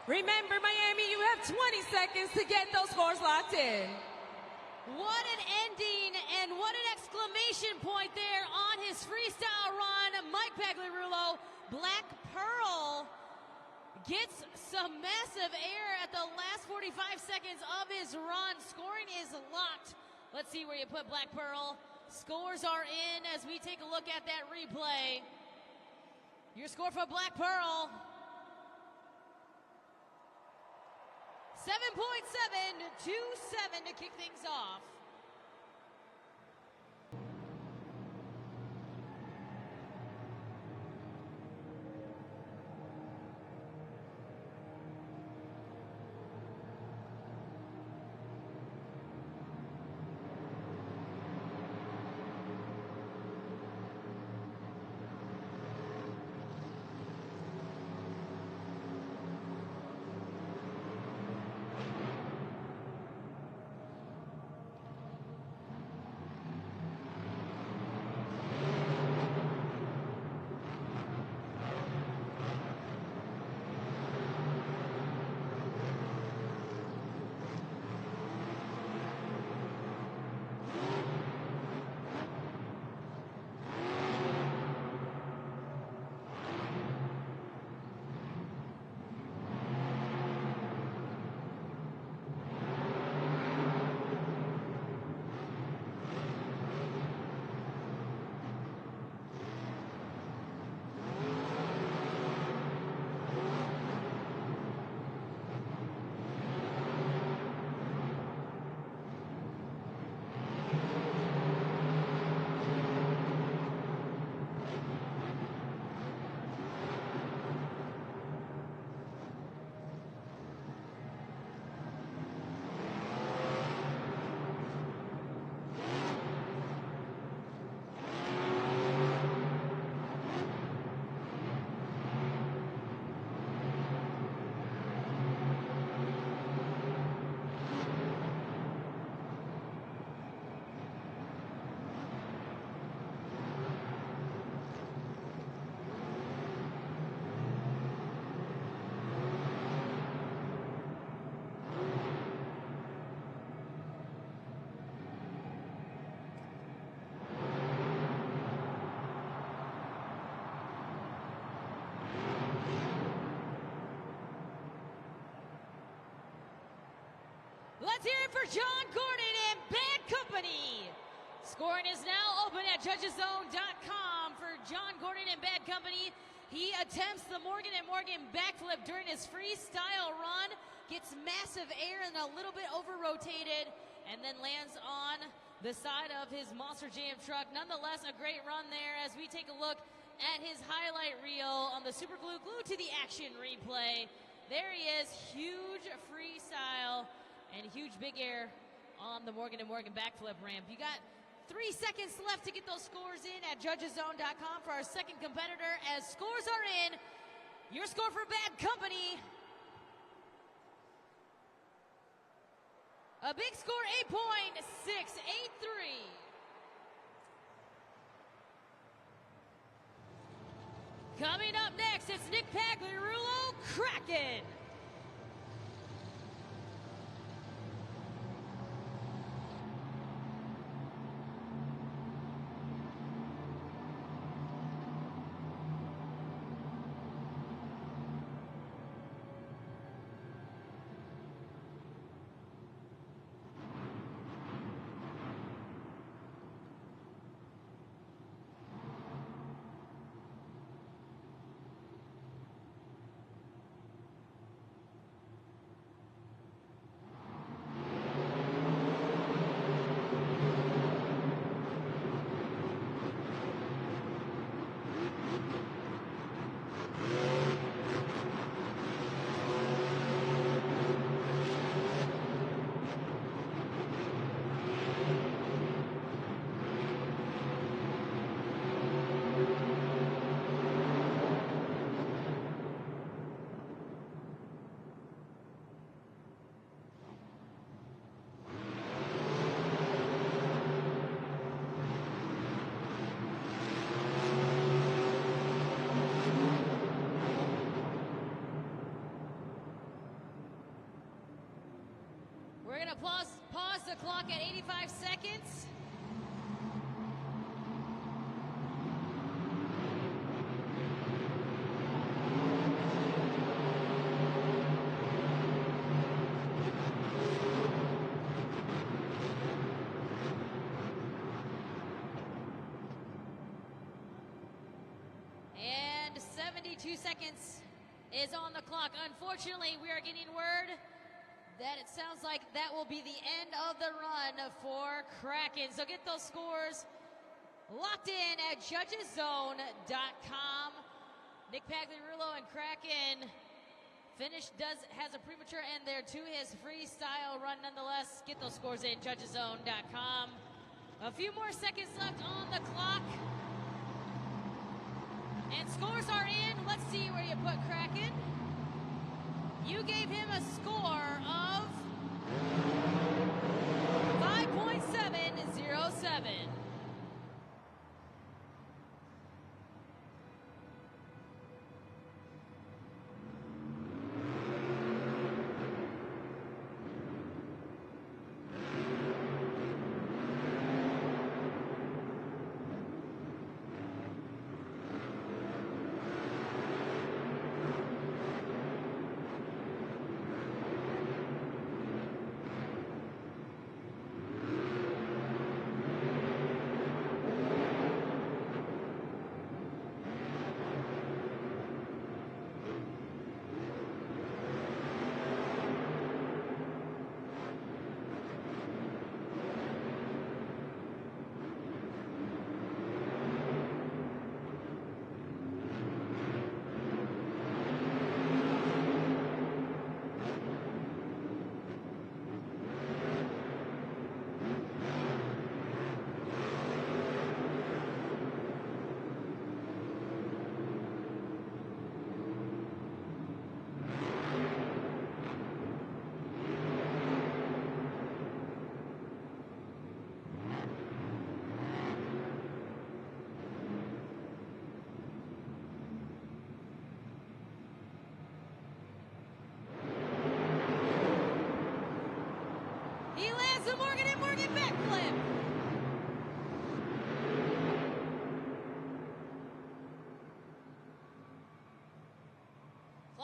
Remember, Miami, you have 20 seconds to get those scores locked in. What an ending and what an exclamation point there on his freestyle run. Mike Pagliarulo, Black Pearl gets some massive air at the last 45 seconds of his run. Scoring is locked. Let's see where you put Black Pearl. Scores are in as we take a look at that replay. Your score for Black Pearl, 7.727 to kick things off. John Gordon and Bad Company. Scoring is now open at judgeszone.com for John Gordon and Bad Company. He attempts the Morgan & Morgan backflip during his freestyle run, gets massive air and a little bit over-rotated, and then lands on the side of his Monster Jam truck. Nonetheless, a great run there as we take a look at his highlight reel on the Super Glue Glued to the Action replay. There he is, huge freestyle and huge big air on the Morgan & Morgan backflip ramp. You got 3 seconds left to get those scores in at judgeszone.com for our second competitor. As scores are in, your score for Bad Company, a big score, 8.683. Coming up next, it's Nick Pagliarulo, Kraken. We're going to pause the clock at 85 seconds. And 72 seconds is on the clock. Unfortunately, we are getting word that it sounds like that will be the end of the run for Kraken. So get those scores locked in at judgeszone.com. Nick Pagliarulo and Kraken has a premature end there to his freestyle run. Nonetheless, get those scores in judgeszone.com. A few more seconds left on the clock. And scores are in. Let's see where you put Kraken. You gave him a score of 5.707.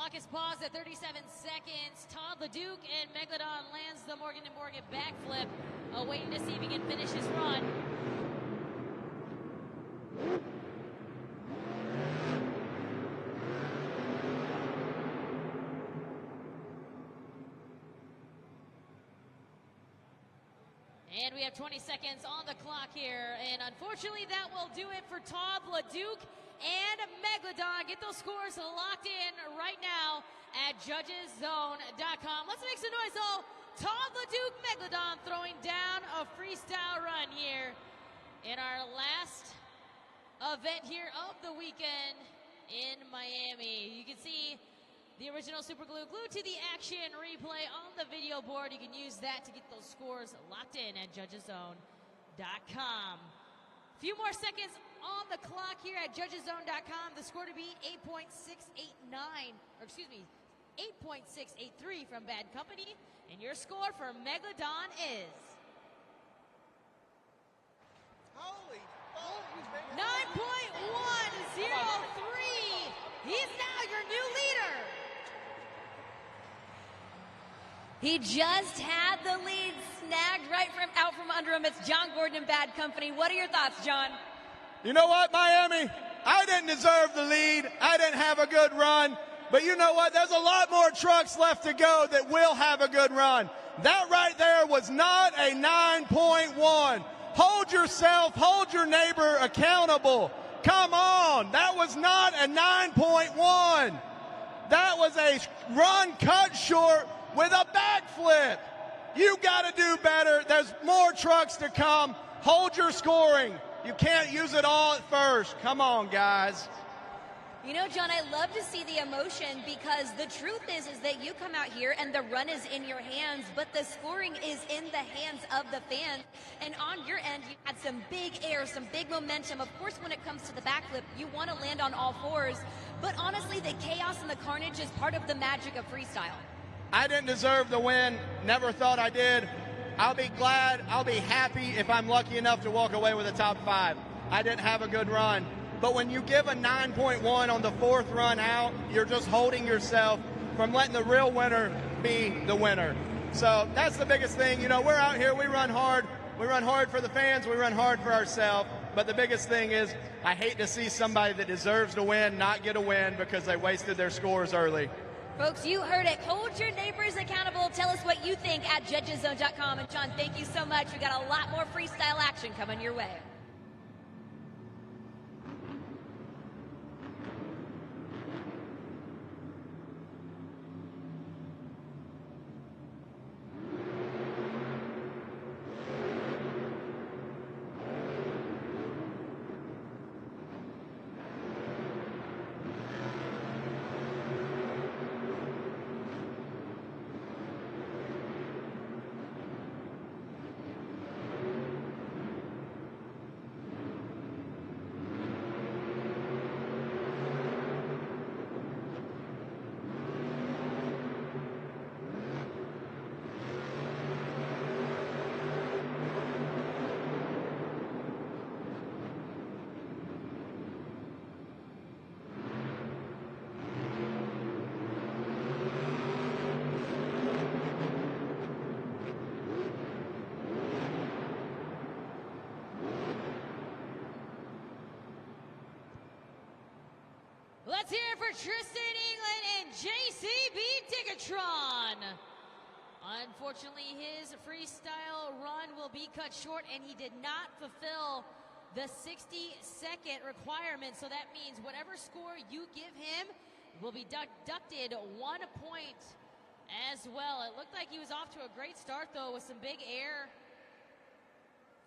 Clock is paused at 37 seconds. Todd LeDuc and Megalodon lands the Morgan & Morgan backflip, waiting to see if he can finish his run. And we have 20 seconds on the clock here. And unfortunately, that will do it for Todd LeDuc and Megalodon. Get those scores locked in right now at judgeszone.com. Let's make some noise, though. Todd LeDuc, Megalodon throwing down a freestyle run here in our last event here of the weekend in Miami. You can see the original super glue glued to the action replay on the video board. You can use that to get those scores locked in at judgeszone.com. A few more seconds on the clock here at judgeszone.com. The score to be 8.689, or excuse me, 8.683 from Bad Company. And your score for Megalodon is 9.103. He's now your new leader. He just had the lead snagged right out from under him. It's John Gordon and Bad Company. What are your thoughts, John? You know what, Miami? I didn't deserve the lead. I didn't have a good run. But you know what? There's a lot more trucks left to go that will have a good run. That right there was not a 9.1. Hold yourself, hold your neighbor accountable. Come on. That was not a 9.1. That was a run cut short with a backflip. You got to do better. There's more trucks to come. Hold your scoring. You can't use it all at first. Come on, guys. You know, John, I love to see the emotion because the truth is that you come out here and the run is in your hands, but the scoring is in the hands of the fans. And on your end, you had some big air, some big momentum. Of course, when it comes to the backflip, you want to land on all fours. But honestly, the chaos and the carnage is part of the magic of freestyle. I didn't deserve the win. Never thought I did. I'll be glad, I'll be happy if I'm lucky enough to walk away with a top 5. I didn't have a good run. But when you give a 9.1 on the 4th run out, you're just holding yourself from letting the real winner be the winner. So that's the biggest thing. You know, we're out here, we run hard. We run hard for the fans, we run hard for ourselves. But the biggest thing is I hate to see somebody that deserves to win not get a win because they wasted their scores early. Folks, you heard it. Hold your neighbors accountable. Tell us what you think at judgeszone.com. And John, thank you so much. We got a lot more freestyle action coming your way. Let's hear it for Tristan England and JCB Digatron. Unfortunately, his freestyle run will be cut short, and he did not fulfill the 60-second requirement. So that means whatever score you give him will be deducted 1 point as well. It looked like he was off to a great start, though, with some big air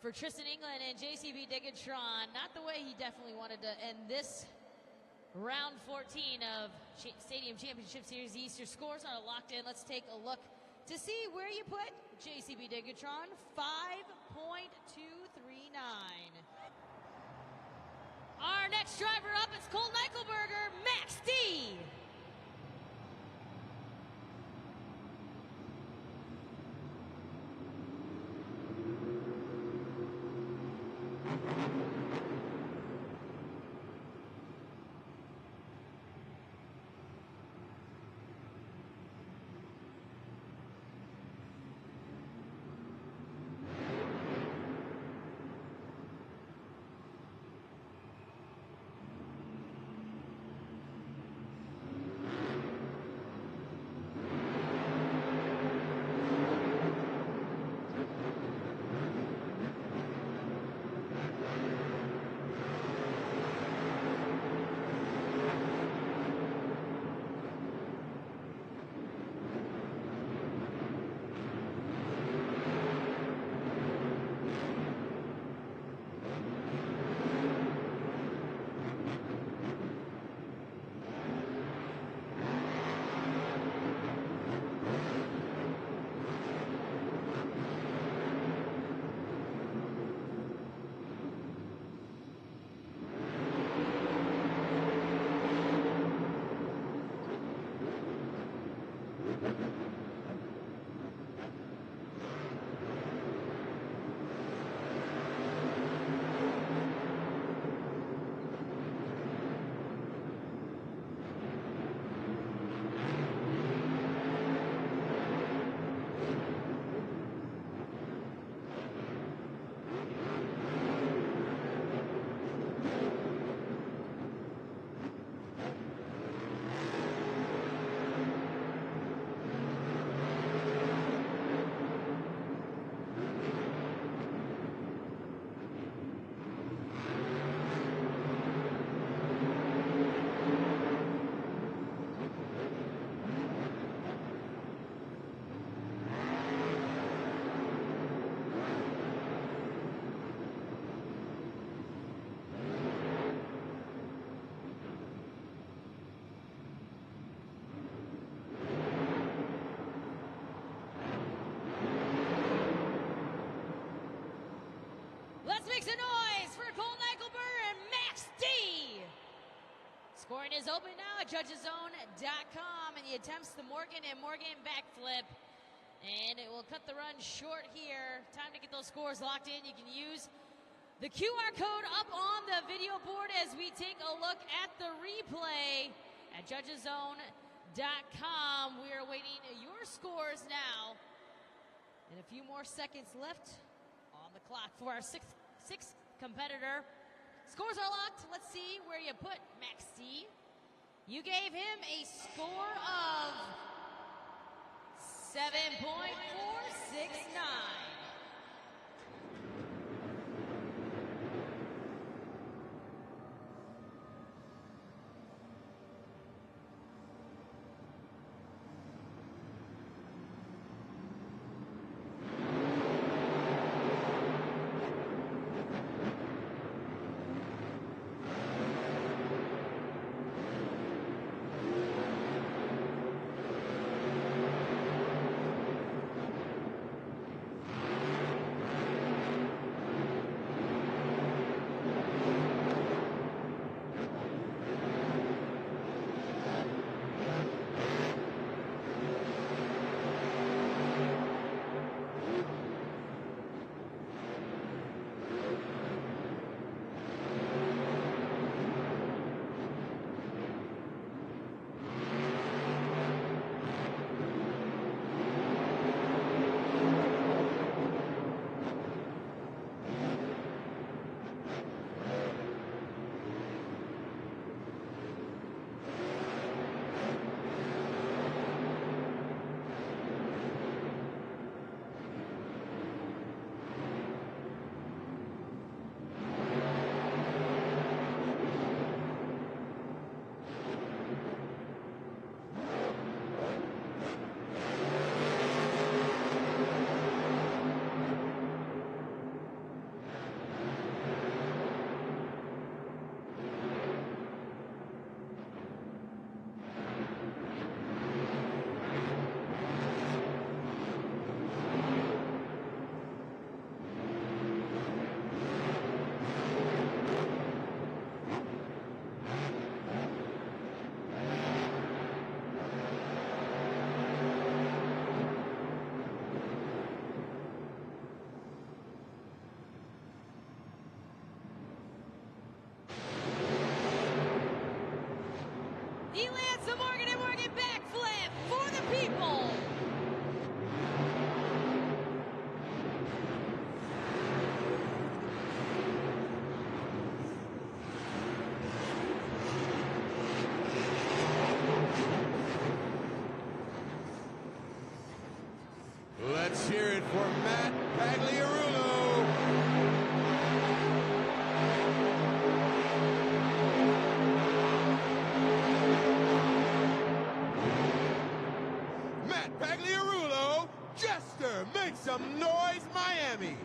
for Tristan England and JCB Digatron. Not the way he definitely wanted to end this round 14 of Stadium Championship Series East. Your scores are locked in. Let's take a look to see where you put JCB Digatron. 5.239. Our next driver up is Cole Eichelberger, Max D. Scoring is open now at judgeszone.com, and he attempts the Morgan and Morgan backflip. And it will cut the run short here. Time to get those scores locked in. You can use the QR code up on the video board as we take a look at the replay at judgeszone.com. We are awaiting your scores now. And a few more seconds left on the clock for our sixth competitor. Scores are locked. Let's see where you put Max D. You gave him a score of 7.469. He lands the Morgan and Morgan backflip for the people. Let's hear it for Matt Pagliarulo. Matt Pagliarulo, Jester, make some noise, Miami.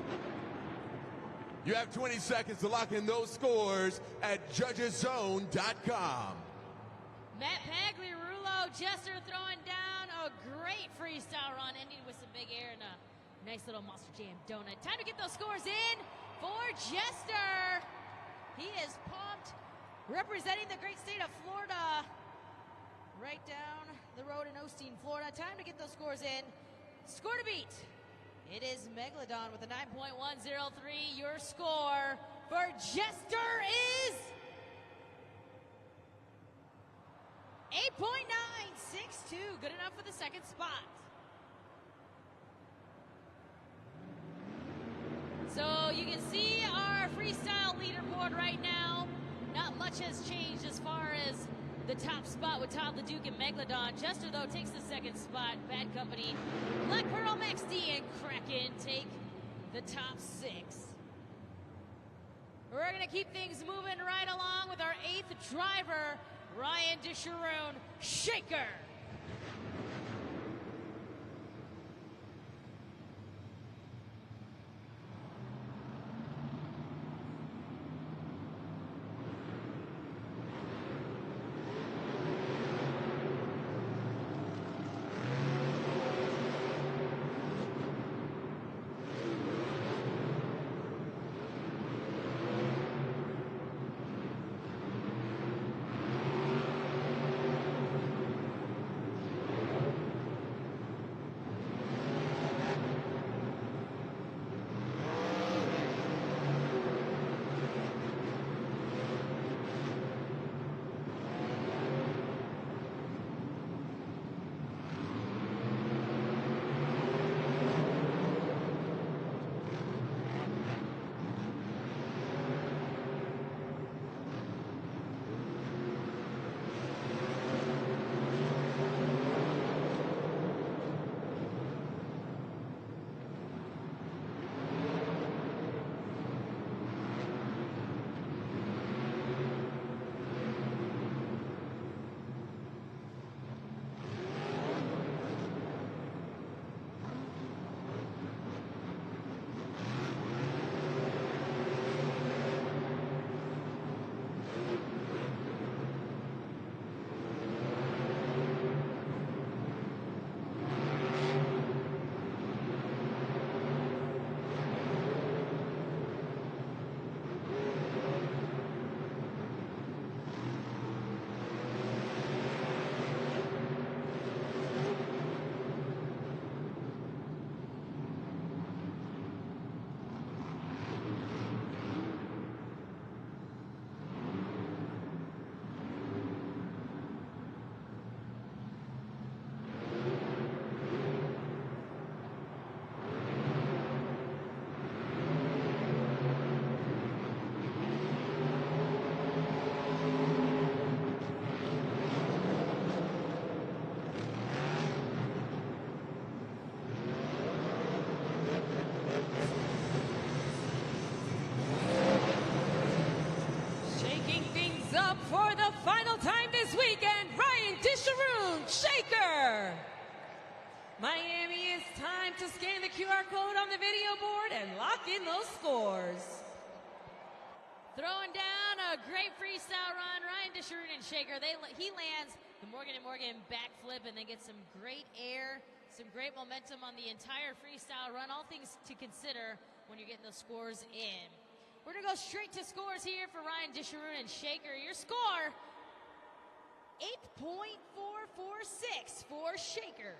You have 20 seconds to lock in those scores at judgeszone.com. Matt Pagliarulo, Jester throwing down a great freestyle run, ending with some big air and a nice little Monster Jam donut. Time to get those scores in for Jester. He is pumped, representing the great state of Florida, right down the road in Osteen, Florida. Time to get those scores in. Score to beat. It is Megalodon with a 9.103. Your score for Jester is 8.962. Good enough for the second spot. So you can see our freestyle leaderboard right now. Not much has changed as far as the top spot with Todd LeDuc and Megalodon. Jester, though, takes the second spot. Bad Company, Black Pearl, Max D, and Kraken take the top 6. We're going to keep things moving right along with our 8th driver, Ryan DeSharoon, Shaker. for the final time this weekend, Ryan Disharoon, Shaker. Miami, it's time to scan the QR code on the video board and lock in those scores. Throwing down a great freestyle run, Ryan Disharoon and Shaker. He lands the Morgan & Morgan backflip and then gets some great air, some great momentum on the entire freestyle run. All things to consider when you're getting those scores in. We're going to go straight to scores here for Ryan Disharoon and Shaker. Your score, 8.446 for Shaker.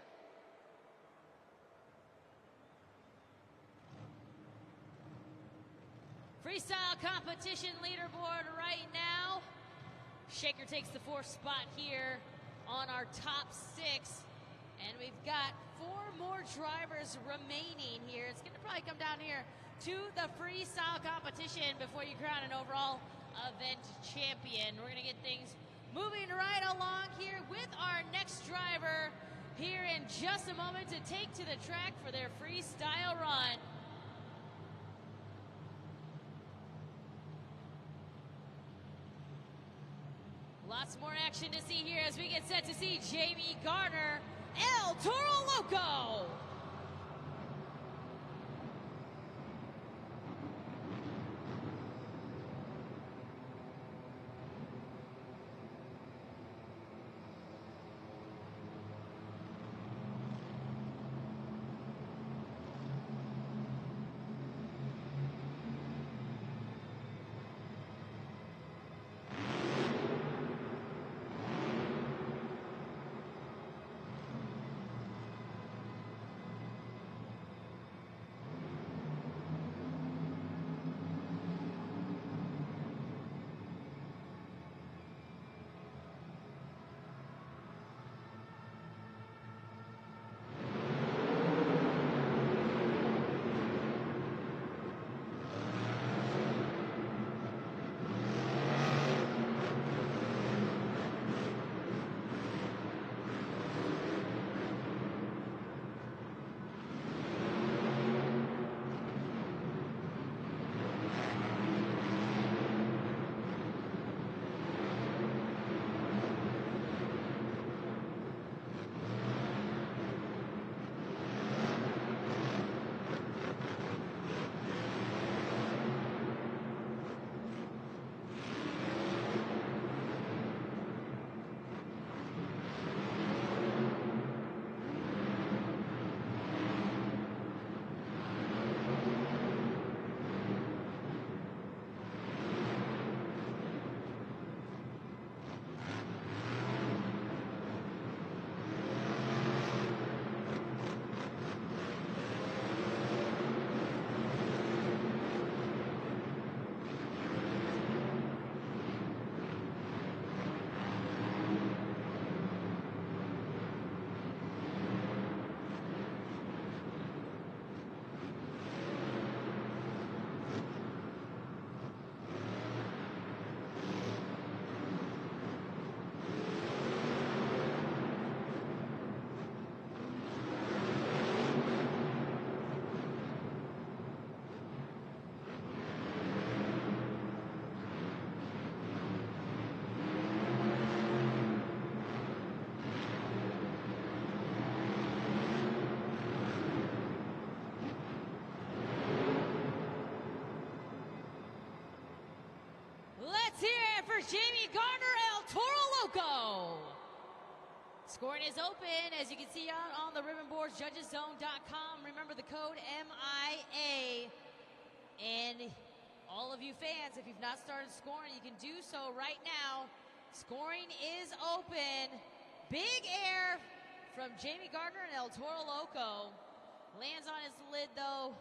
Freestyle competition leaderboard right now. Shaker takes the 4th spot here on our top 6. And we've got 4 more drivers remaining here. It's going to probably come down here to the freestyle competition before you crown an overall event champion. We're going to get things moving right along here with our next driver here in just a moment to take to the track for their freestyle run. Lots more action to see here as we get set to see Jamie Garner, El Toro Loco. Jamie Garner, El Toro Loco. Scoring is open, as you can see on the ribbon boards, judgeszone.com. Remember the code MIA. And all of you fans, if you've not started scoring, you can do so right now. Scoring is open. Big air from Jamie Garner and El Toro Loco. Lands on his lid, though,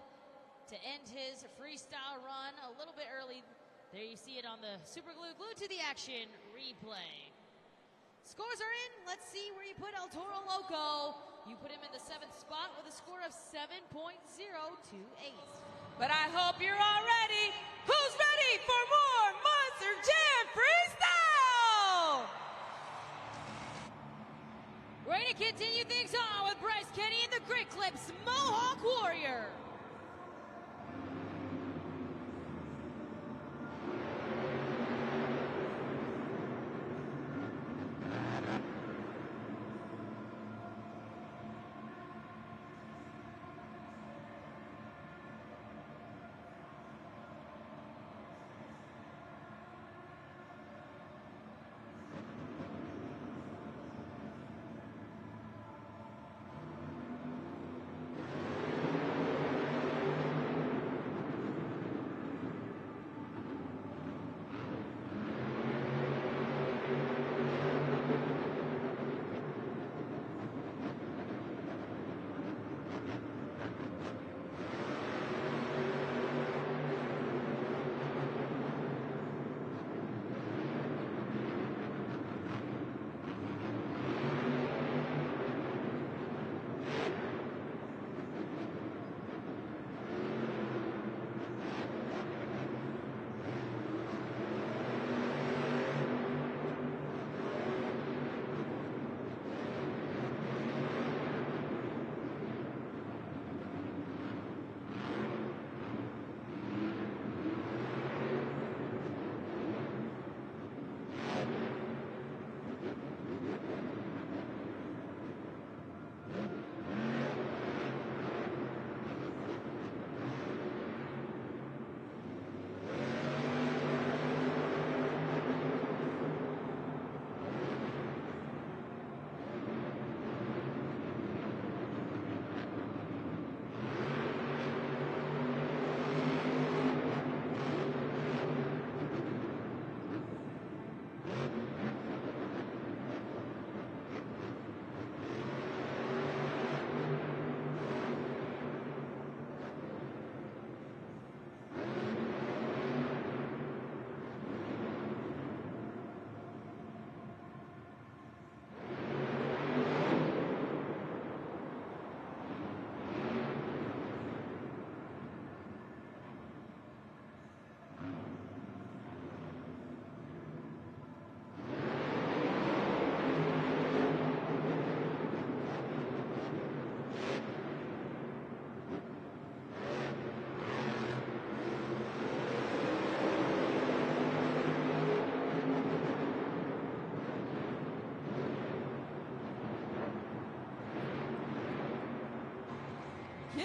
to end his freestyle run a little bit early. There you see it on the super glue, glued to the action replay. Scores are in. Let's see where you put El Toro Loco. You put him in the 7th spot with a score of 7.028. But I hope you're all ready. Who's ready for more Monster Jam Freestyle? We're going to continue things on with Bryce Kenny and the Great Clips Mohawk Warrior.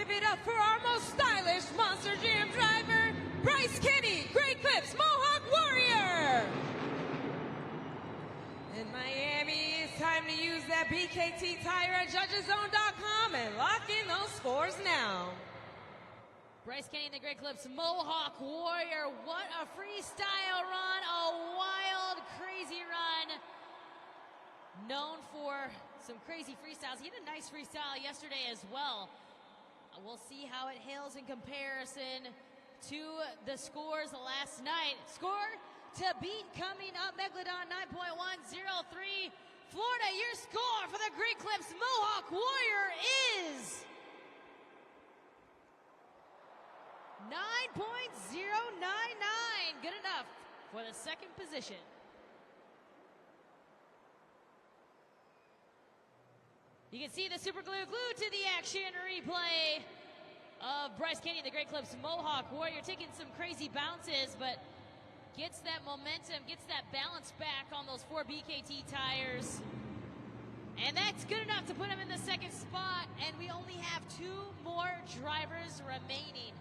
Give it up for our most stylish Monster Jam driver, Bryce Kenny, Great Clips Mohawk Warrior. In Miami, it's time to use that BKT tire at judgeszone.com and lock in those scores now. Bryce Kenny and the Great Clips Mohawk Warrior. What a freestyle run, a wild, crazy run. Known for some crazy freestyles. He had a nice freestyle yesterday as well. We'll see how it hails in comparison to the scores last night. Score to beat coming up, Megalodon 9.103. Florida, your score for the Great Clips Mohawk Warrior is 9.099. Good enough for the second position. You can see the super glue glued to the action replay of Bryce Kenny, the Great Clips Mohawk Warrior, taking some crazy bounces, but gets that momentum, gets that balance back on those 4 BKT tires. And that's good enough to put him in the second spot, and we only have 2 more drivers remaining.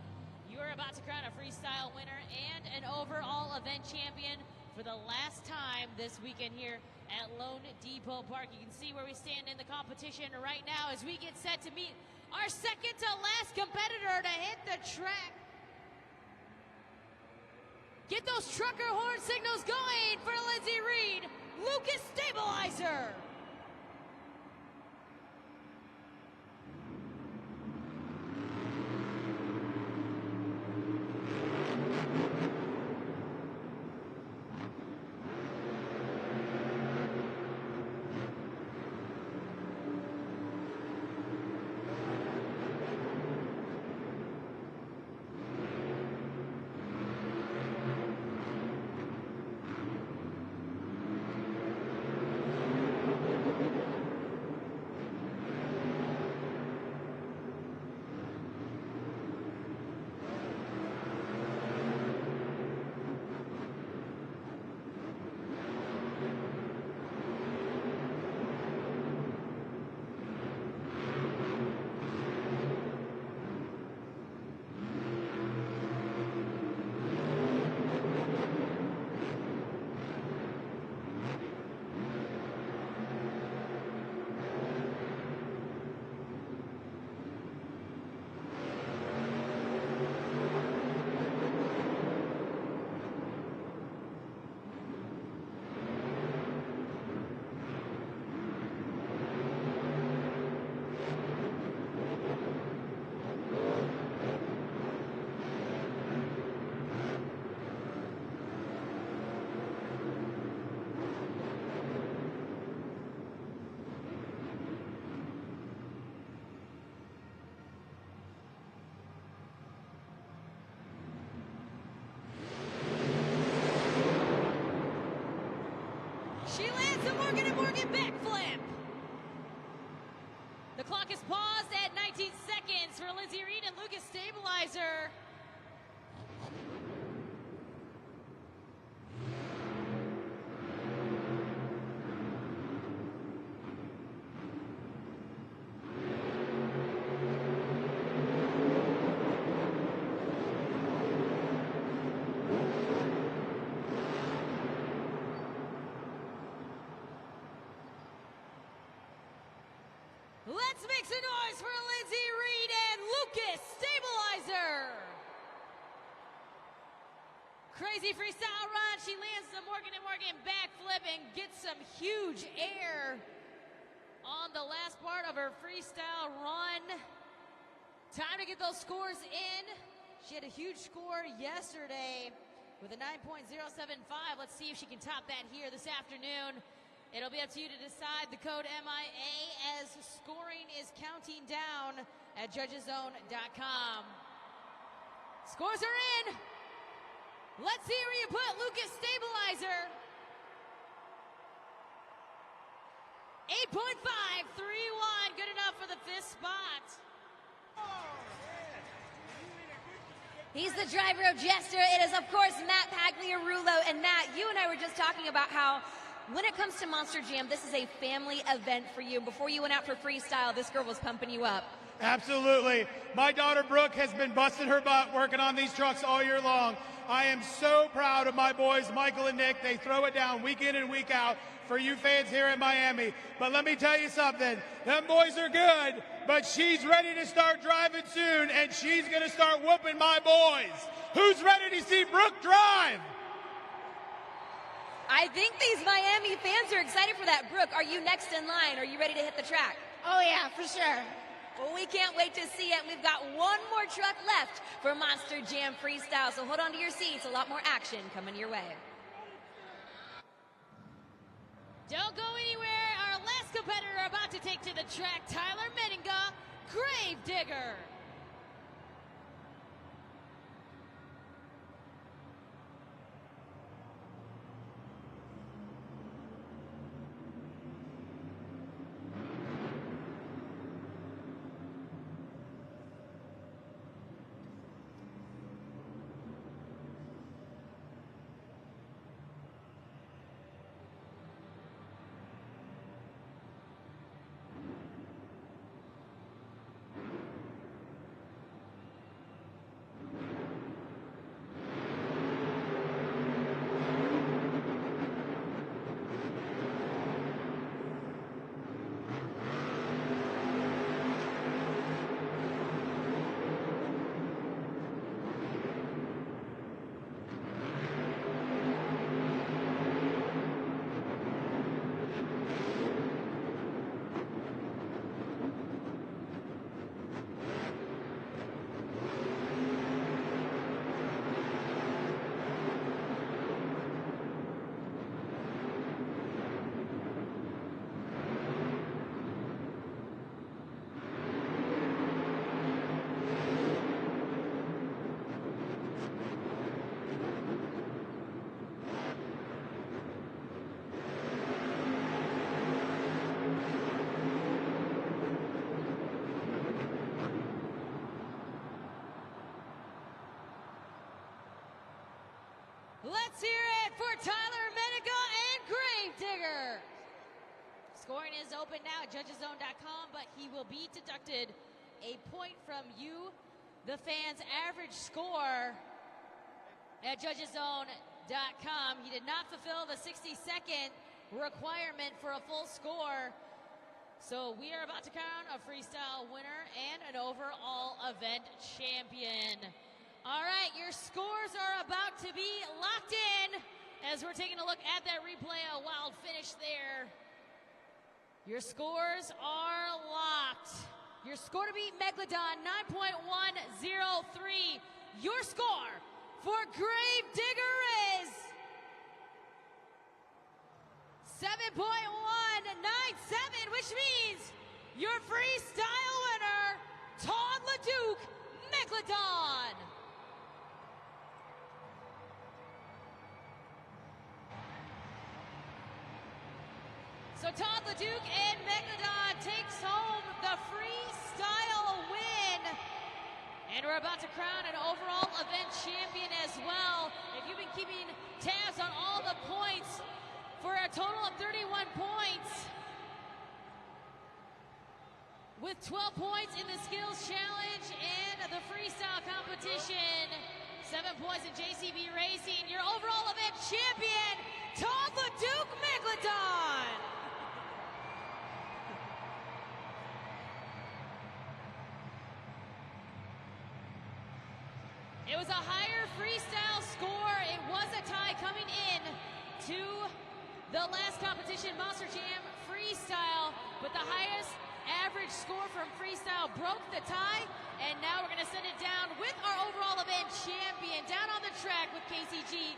You're about to crown a freestyle winner and an overall event champion for the last time this weekend here at Lone Depot Park. You can see where we stand in the competition right now as we get set to meet our second to last competitor to hit the track. Get those trucker horn signals going for Lindsey Reed, Lucas Stabilizer. She lands a Morgan & Morgan backflip. The clock is paused at 19 seconds for Lindsey Reed and Lucas Stabilizer. Let's make some noise for Lindsey Reed and Lucas Stabilizer. Crazy freestyle run. She lands the Morgan & Morgan backflip and gets some huge air on the last part of her freestyle run. Time to get those scores in. She had a huge score yesterday with a 9.075. Let's see if she can top that here this afternoon. It'll be up to you to decide. The code MIA as scoring is counting down at judgeszone.com. Scores are in. Let's see where you put Lucas Stabilizer. 8.531, good enough for the 5th spot. He's the driver of Jester. It is, of course, Matt Pagliarulo. And Matt, you and I were just talking about how when it comes to Monster Jam, this is a family event for you. Before you went out for freestyle, this girl was pumping you up. Absolutely. My daughter Brooke has been busting her butt working on these trucks all year long. I am so proud of my boys, Michael and Nick. They throw it down week in and week out for you fans here in Miami. But let me tell you something. Them boys are good, but she's ready to start driving soon, and she's going to start whooping my boys. Who's ready to see Brooke drive? I think these Miami fans are excited for that. Brooke, are you next in line? Are you ready to hit the track? Oh yeah, for sure. Well, we can't wait to see it. We've got one more truck left for Monster Jam Freestyle, so hold on to your seats. A lot more action coming your way. Don't go anywhere. Our last competitor about to take to the track, Tyler Meninga, Gravedigger. Let's hear it for Tyler Meninga and Gravedigger. Scoring is open now at judgeszone.com, but he will be deducted a point from you, the fans' average score at judgeszone.com. He did not fulfill the 60-second requirement for a full score. So we are about to crown a freestyle winner and an overall event champion. All right, your scores are about to be locked in as we're taking a look at that replay. A wild finish there. Your scores are locked. Your score to beat Megalodon, 9.103. Your score for Gravedigger is 7.197, which means your freestyle winner, Todd LeDuc, Megalodon. So Todd LeDuc and Megalodon takes home the freestyle win. And we're about to crown an overall event champion as well. If you've been keeping tabs on all the points, for a total of 31 points, with 12 points in the skills challenge and the freestyle competition, 7 points in JCB Racing, your overall event champion, Todd LeDuc, Megalodon. It was a higher freestyle score. It was a tie coming in to the last competition, Monster Jam Freestyle, but the highest average score from freestyle broke the tie, and now we're going to send it down with our overall event champion down on the track with KCG.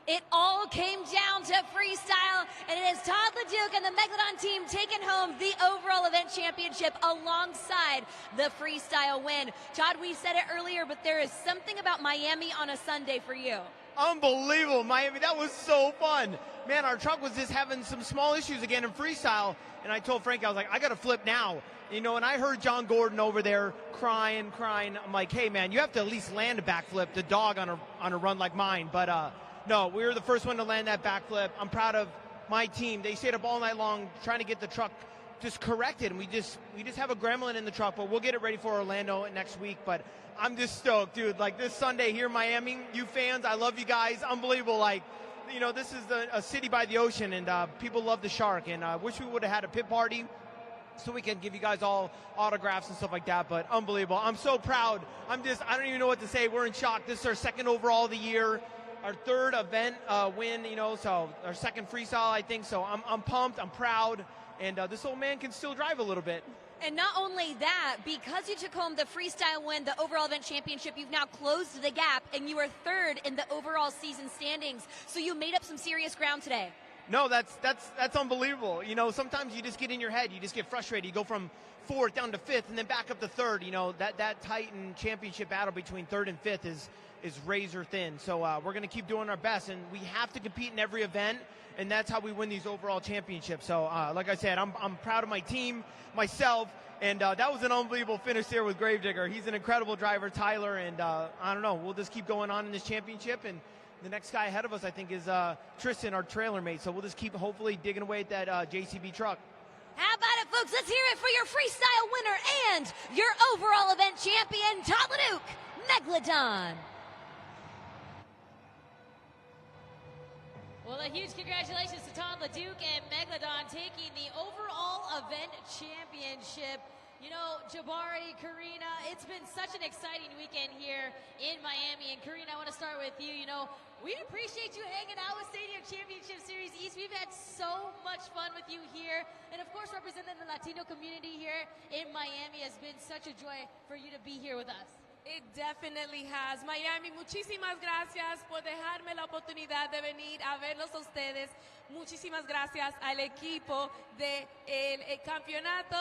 It all came down to freestyle, and it is Todd LeDuc and the Megalodon team taking home the overall event championship alongside the freestyle win. Todd, we said it earlier, but there is something about Miami on a Sunday for you. Unbelievable, Miami. That was so fun. Man, our truck was just having some small issues again in freestyle, and I told Frank, I was like, I got to flip now. You know, and I heard John Gordon over there crying. I'm like, hey, man, you have to at least land a backflip, the dog on a run like mine. But, no, we were the first one to land that backflip. I'm proud of my team. They stayed up all night long trying to get the truck just corrected, and we just have a gremlin in the truck, but we'll get it ready for Orlando next week. But I'm just stoked, dude. Like, this Sunday here in Miami, you fans, I love you guys. Unbelievable. Like, you know, this is a city by the ocean, and people love the Shark, and I wish we would have had a pit party so we can give you guys all autographs and stuff like that, but unbelievable. I'm so proud. I don't even know what to say. We're in shock. This is our second overall of the year, our third event win, you know, so our second freestyle, I think. So I'm pumped, I'm proud, and this old man can still drive a little bit. And not only that, because you took home the freestyle win, the overall event championship, you've now closed the gap, and you are third in the overall season standings. So you made up some serious ground today. No, that's unbelievable. You know, sometimes you just get in your head, you just get frustrated. You go from fourth down to fifth, and then back up to third. You know, that Titan championship battle between third and fifth is razor thin. So we're going to keep doing our best, and we have to compete in every event, and that's how we win these overall championships. So like I said, I'm proud of my team, myself, and that was an unbelievable finish there with Gravedigger. He's an incredible driver, Tyler, and I don't know, we'll just keep going on in this championship, and the next guy ahead of us, I think, is Tristan, our trailer mate. So we'll just keep hopefully digging away at that JCB truck. How about it, folks? Let's hear it for your freestyle winner and your overall event champion, Todd LeDuc, Megalodon. Well, a huge congratulations to Todd LeDuc and Megalodon taking the overall event championship. You know, Jabari, Karina, it's been such an exciting weekend here in Miami. And Karina, I want to start with you. You know, we appreciate you hanging out with Stadium Championship Series East. We've had so much fun with you here. And of course, representing the Latino community here in Miami has been such a joy for you to be here with us. It definitely has. Miami, muchísimas gracias por dejarme la oportunidad de venir a verlos a ustedes. Muchísimas gracias al equipo del campeonato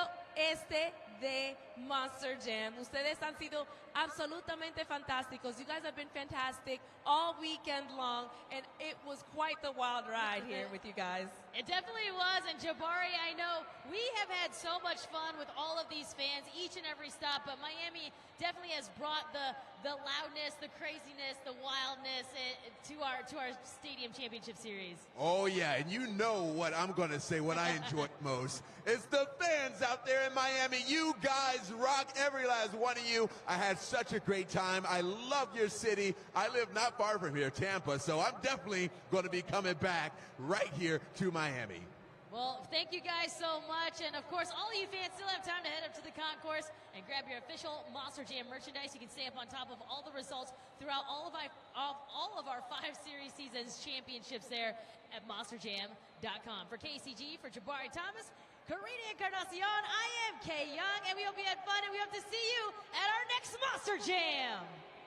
de Monster Jam. Ustedes han sido absolutamente fantásticos. You guys have been fantastic all weekend long, and it was quite the wild ride here with you guys. It definitely was, and Jabari, I know we have had so much fun with all of these fans each and every stop, but Miami definitely has brought the loudness, the craziness, the wildness to our Stadium Championship Series. Oh yeah, and you know what I'm going to say, what I enjoy most. It's the fans out there in Miami. You guys rock, every last one of you. I had such a great time. I love your city. I live not far from here, Tampa, so I'm definitely going to be coming back right here to Miami. Well, thank you guys so much. And of course, all of you fans still have time to head up to the concourse and grab your official Monster Jam merchandise. You can stay up on top of all the results throughout all of our 5 series seasons championships there at monsterjam.com. For KCG, for Jabari Thomas, Karina Encarnacion, I am Kay Young, and we hope you had fun, and we hope to see you at our next Monster Jam.